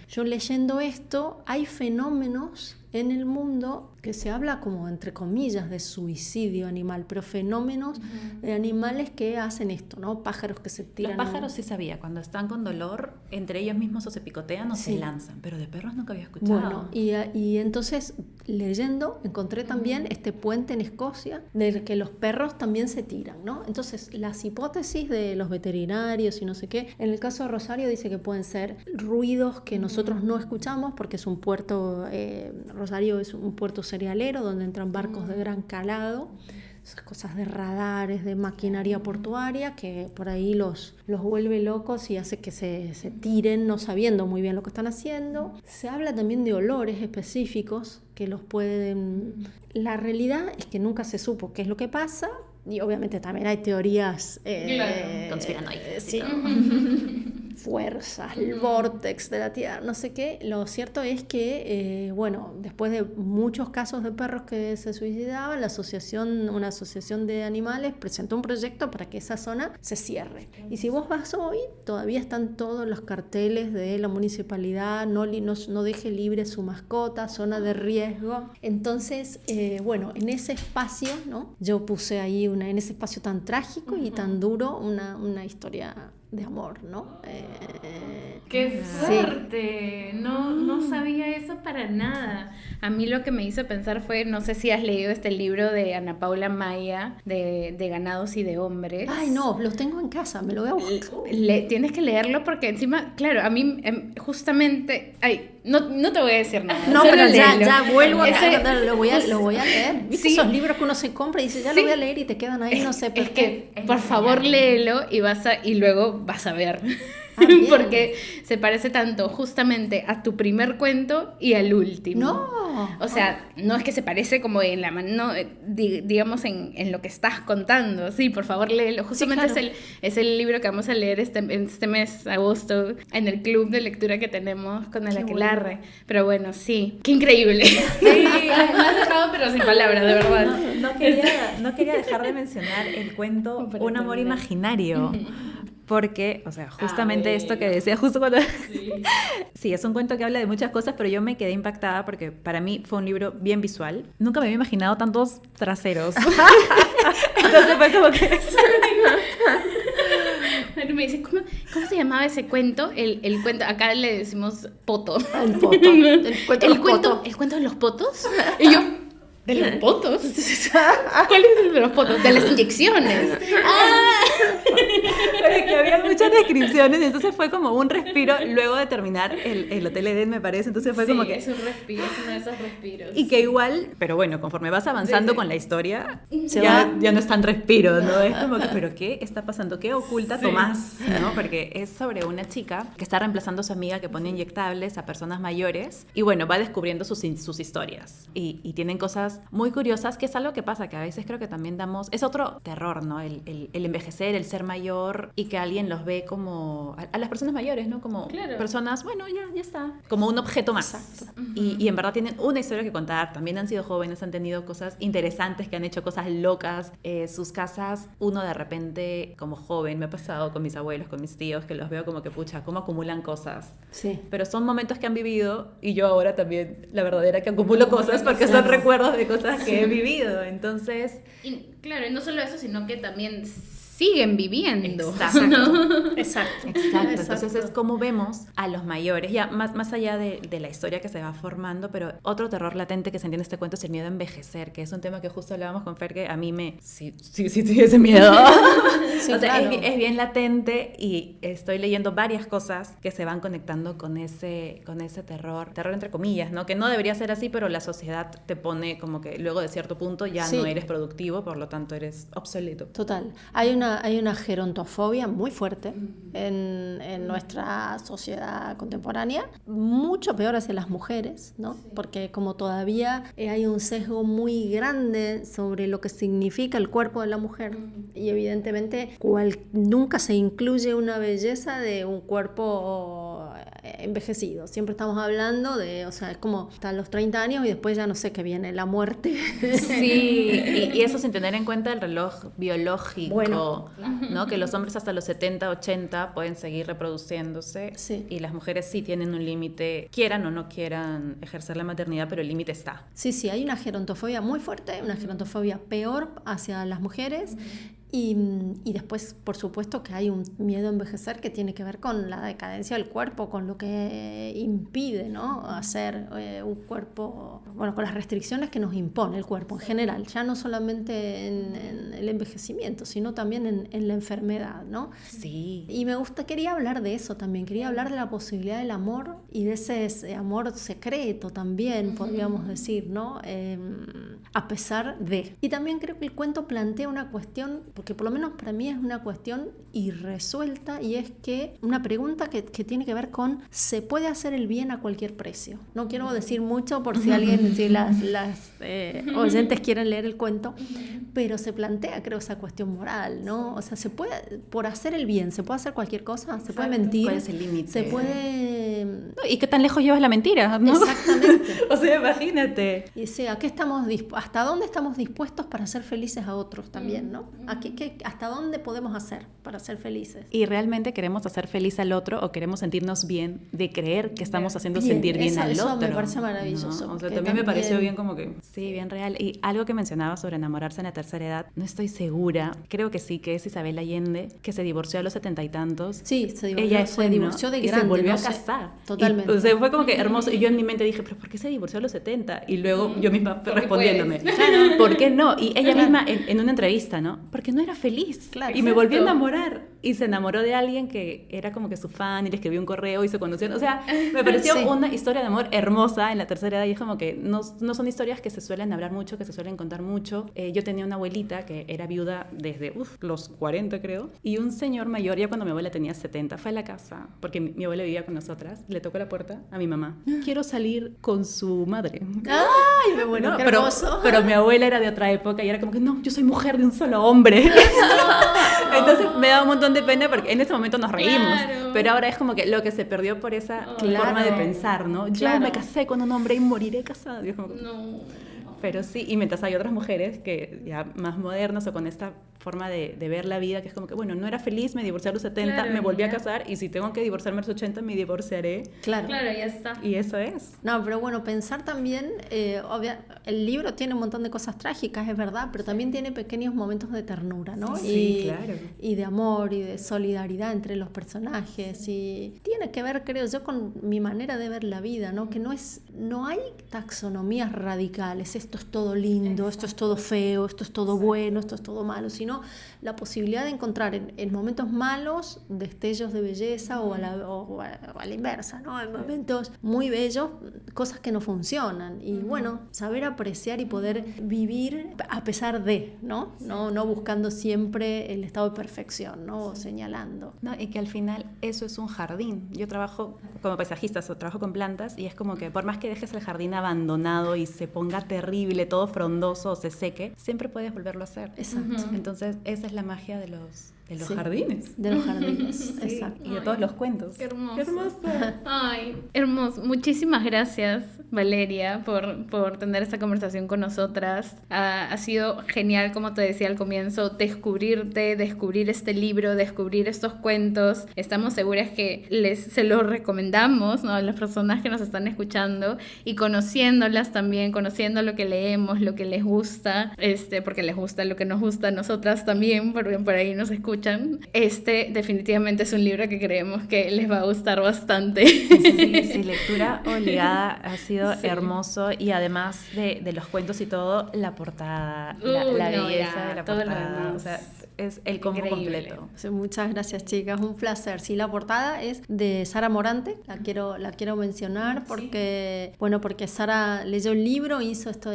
yo leyendo esto, hay fenómenos en el mundo que se habla como entre comillas de suicidio animal, pero fenómenos de animales que hacen esto, ¿no? Pájaros que se tiran. Los pájaros sí sabía, cuando están con dolor, entre ellos mismos o se picotean o se lanzan, pero de perros nunca había escuchado. Bueno, y entonces leyendo encontré también este puente en Escocia de que los perros también se tiran, ¿no? Entonces las hipótesis de los veterinarios y no sé qué, en el caso de Rosario dice que pueden ser ruidos que nosotros no escuchamos porque es un puerto, Rosario es un puerto cerealero donde entran barcos de gran calado, esas cosas de radares, de maquinaria portuaria que por ahí los vuelve locos y hace que se tiren no sabiendo muy bien lo que están haciendo. Se habla también de olores específicos que los pueden... La realidad es que nunca se supo qué es lo que pasa y obviamente también hay teorías conspiranoicas. Sí. Fuerzas, el vórtex de la Tierra, no sé qué. Lo cierto es que, después de muchos casos de perros que se suicidaban, una asociación de animales presentó un proyecto para que esa zona se cierre. Y si vos vas hoy, todavía están todos los carteles de la municipalidad, no deje libre su mascota, zona de riesgo. Entonces, en ese espacio, ¿no? Yo puse ahí en ese espacio tan trágico y tan duro, una historia de amor, ¿no? ¡Qué fuerte! Sí. No sabía eso para nada. A mí lo que me hizo pensar fue, no sé si has leído este libro de Ana Paula Maya, de Ganados y de Hombres. Ay, no, los tengo en casa, me lo voy a buscar. Tienes que leerlo porque encima, claro, a mí justamente... no te voy a decir nada. No, pero ya vuelvo lo voy a leer. ¿Viste esos libros que uno se compra y dice, ya lo voy a leer y te quedan ahí, no sé por qué? Por favor, léelo y luego vas a ver. Porque se parece tanto justamente a tu primer cuento y al último. No. O sea, no es que se parece como en la mano, digamos en lo que estás contando. Sí, por favor, léelo. Justamente sí, claro. es el libro que vamos a leer este mes, agosto, en el club de lectura que tenemos con el Aquelarre. Bueno. Pero bueno, sí. ¡Qué increíble! Sí, me has dejado pero sin palabras, de verdad. No quería dejar de mencionar el cuento Un amor imaginario. Porque, o sea, justamente esto que decía justo cuando... Sí, es un cuento que habla de muchas cosas, pero yo me quedé impactada porque para mí fue un libro bien visual. Nunca me había imaginado tantos traseros. Entonces fue como que... Me dice, ¿cómo se llamaba ese cuento? El cuento, acá le decimos poto. El poto. ¿El cuento de los potos? Y yo... ¿De los potos? ¿Cuál es el de los potos? De las inyecciones. Pero que había muchas descripciones, entonces fue como un respiro luego de terminar el Hotel Edén, me parece. Entonces fue como que... es un respiro, es uno de esos respiros. Y que igual, pero bueno, conforme vas avanzando con la historia, ya no es tan respiro, ¿no? Es como que, ¿pero qué está pasando? ¿Qué oculta Tomás? ¿No? Porque es sobre una chica que está reemplazando a su amiga que pone inyectables a personas mayores y bueno, va descubriendo sus historias y tienen cosas muy curiosas, que es algo que pasa, que a veces creo que también es otro terror, ¿no? El envejecer, el ser mayor y que alguien los ve como, a las personas mayores, ¿no? Como personas, bueno, ya está, como un objeto más. Exacto. Y en verdad tienen una historia que contar, también han sido jóvenes, han tenido cosas interesantes, que han hecho cosas locas, sus casas, uno de repente como joven, me ha pasado con mis abuelos, con mis tíos, que los veo como que pucha, cómo acumulan cosas. Sí. Pero son momentos que han vivido y yo ahora también, la verdadera que acumulo cosas porque son recuerdos de cosas que he vivido, entonces... Y claro, y no solo eso, sino que también siguen viviendo. Exacto. ¿no? Exacto. Entonces es como vemos a los mayores, ya más allá de la historia que se va formando, pero otro terror latente que se entiende en este cuento es el miedo a envejecer, que es un tema que justo hablábamos con Fer, que a mí sí tuviese miedo. Sí, o sea, claro. es bien latente y estoy leyendo varias cosas que se van conectando con ese terror entre comillas, ¿no? Que no debería ser así, pero la sociedad te pone como que luego de cierto punto ya Sí. no eres productivo, por lo tanto eres obsoleto. Total. Hay una gerontofobia muy fuerte en nuestra sociedad contemporánea, mucho peor hacia las mujeres, ¿no? Porque como todavía hay un sesgo muy grande sobre lo que significa el cuerpo de la mujer y evidentemente nunca se incluye una belleza de un cuerpo envejecido. Siempre estamos hablando de, o sea, es como hasta los 30 años y después ya no sé qué viene, la muerte. Sí, y eso sin tener en cuenta el reloj biológico, Bueno. ¿no? Que los hombres hasta los 70, 80 pueden seguir reproduciéndose Sí. y las mujeres sí tienen un límite, quieran o no quieran ejercer la maternidad, pero el límite está. Sí, hay una gerontofobia muy fuerte, una gerontofobia peor hacia las mujeres. Y después, por supuesto, que hay un miedo a envejecer que tiene que ver con la decadencia del cuerpo, con lo que impide, ¿no? Hacer un cuerpo, bueno, con las restricciones que nos impone el cuerpo en general, ya no solamente en el envejecimiento, sino también en la enfermedad, ¿no? Sí. Y quería hablar de eso también, quería hablar de la posibilidad del amor y de ese amor secreto también, podríamos decir, ¿no? A pesar de. Y también creo que el cuento plantea una cuestión, porque por lo menos para mí es una cuestión irresuelta, y es que una pregunta que tiene que ver con ¿se puede hacer el bien a cualquier precio? No quiero decir mucho por si las oyentes quieren leer el cuento, pero se plantea, creo, esa cuestión moral, ¿no? O sea, se puede, por hacer el bien, ¿se puede hacer cualquier cosa? ¿Se puede mentir? ¿Cuál es el límite? Se puede... No, ¿y qué tan lejos llevas la mentira? ¿No? Exactamente. O sea, imagínate. Y sea, ¿hasta dónde estamos dispuestos para ser felices a otros también, ¿no? ¿Hasta dónde podemos hacer para ser felices? ¿Y realmente queremos hacer feliz al otro o queremos sentirnos bien de creer que estamos haciendo sentir bien al eso otro? me parece maravilloso. ¿No? O sea, que también me pareció bien como que, sí, bien real. Y algo que mencionaba sobre enamorarse en la tercera edad, no estoy segura, creo que sí, que es Isabel Allende, que se divorció a los 70 y tantos. Sí, se divorció, Ella se divorció de grande. y se volvió no a sé, casar. Totalmente. Y, o sea, fue como que hermoso. Y yo en mi mente dije, ¿pero por qué se divorció a los 70? Y luego yo misma respondiéndome, puedes. ¿por qué no? Y ella misma en una entrevista, ¿no? Porque no era feliz. Claro, y me volví a exacto. enamorar. Y se enamoró de alguien que era como que su fan y le escribió un correo y se conocieron. O sea, me pareció Sí. una historia de amor hermosa en la tercera edad. Y es como que no son historias que se suelen hablar mucho, que se suelen contar mucho. Yo tenía una abuelita que era viuda desde los 40, creo. Y un señor mayor, ya cuando mi abuela tenía 70, fue a la casa, porque mi abuela vivía con nosotras, le tocó la puerta a mi mamá. Quiero salir con su madre. ¡Ay, bueno, No, qué pero, hermoso! pero mi abuela era de otra época y era como que no, yo soy mujer de un solo hombre. Entonces me da un montón de pena porque en ese momento nos reímos, Claro. pero ahora es como que lo que se perdió por esa Claro. forma de pensar, ¿no? Yo Claro. me casé con un hombre y moriré casada. Y es como que, No. pero sí, y mientras hay otras mujeres que ya más modernas o con esta forma de ver la vida, que es como que, bueno, no era feliz, me divorcié a los 70, Claro, me volví a ya. casar y si tengo que divorciarme a los 80, me divorciaré. Claro. Claro, ya está. Y eso es. No, pero bueno, pensar también, el libro tiene un montón de cosas trágicas, es verdad, pero también tiene pequeños momentos de ternura, ¿no? Sí, claro. Y de amor y de solidaridad entre los personajes. Y tiene que ver, creo yo, con mi manera de ver la vida, ¿no? Que no hay taxonomías radicales, esto es todo lindo, esto es todo feo, esto es todo bueno, esto es todo malo, sino la posibilidad de encontrar en momentos malos destellos de belleza o a la inversa, ¿no? En momentos muy bellos, cosas que no funcionan. Y bueno, saber apreciar y poder vivir a pesar de, ¿no? No buscando siempre el estado de perfección, ¿no? O señalando. No, y que al final eso es un jardín. Yo trabajo como paisajista, trabajo con plantas y es como que por más que dejes el jardín abandonado y se ponga terrible, todo frondoso o se seque, siempre puedes volverlo a hacer. Exacto. Entonces esa es la magia de De los Sí. jardines. De los jardines, Sí. exacto. Y de todos los cuentos. Qué hermoso. Qué hermoso. Ay, hermoso. Muchísimas gracias, Valeria, por tener esta conversación con nosotras. Ha sido genial, como te decía al comienzo, descubrirte, descubrir este libro, descubrir estos cuentos. Estamos seguras que se los recomendamos, ¿no?, a las personas que nos están escuchando, y conociéndolas también, conociendo lo que leemos, lo que les gusta, porque les gusta lo que nos gusta a nosotras también, porque por ahí nos escuchan. Definitivamente es un libro que creemos que les va a gustar bastante. Sí, lectura obligada, ha sido hermoso, y además de los cuentos y todo, la portada, la No, belleza ya, de la todo lo portada, demás. o sea, es el combo Increíble. completo. Sí, muchas gracias, chicas, un placer. Sí, la portada es de Sara Morante, la quiero mencionar porque, bueno, porque Sara leyó el libro, hizo esta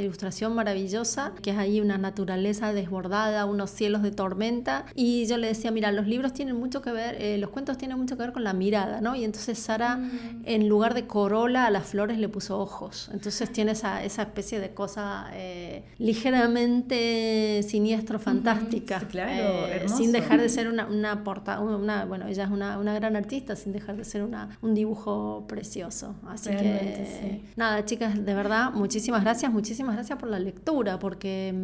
ilustración maravillosa, que es ahí una naturaleza desbordada, unos cielos de tormenta, y yo le decía, mira, los libros tienen mucho que ver, los cuentos tienen mucho que ver con la mirada, ¿no? Y entonces Sara, en lugar de corola a las flores, le puso ojos, entonces tiene esa especie de cosa ligeramente siniestro, fantástica. Sí, claro, hermoso. Sin dejar de ser una portada, bueno, ella es una gran artista, sin dejar de ser un dibujo precioso. Así Realmente, que, sí. nada, chicas, de verdad, muchísimas gracias por la lectura, porque,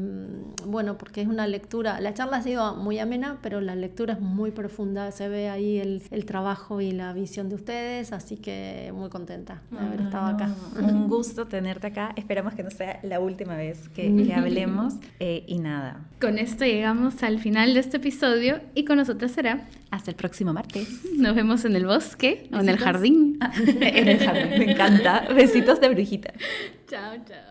bueno, porque es una lectura, la charla ha sido muy amena, pero la lectura es muy profunda, se ve ahí el trabajo y la visión de ustedes, así que muy contenta de haber estado acá. Un gusto tenerte acá, esperamos que no sea la última vez que hablemos, y nada. Con esto llegamos al final de este episodio, y con nosotras será. Hasta el próximo martes. Nos vemos en el bosque o en el Besitos. jardín. En el jardín, me encanta. Besitos de brujita. Chao, chao.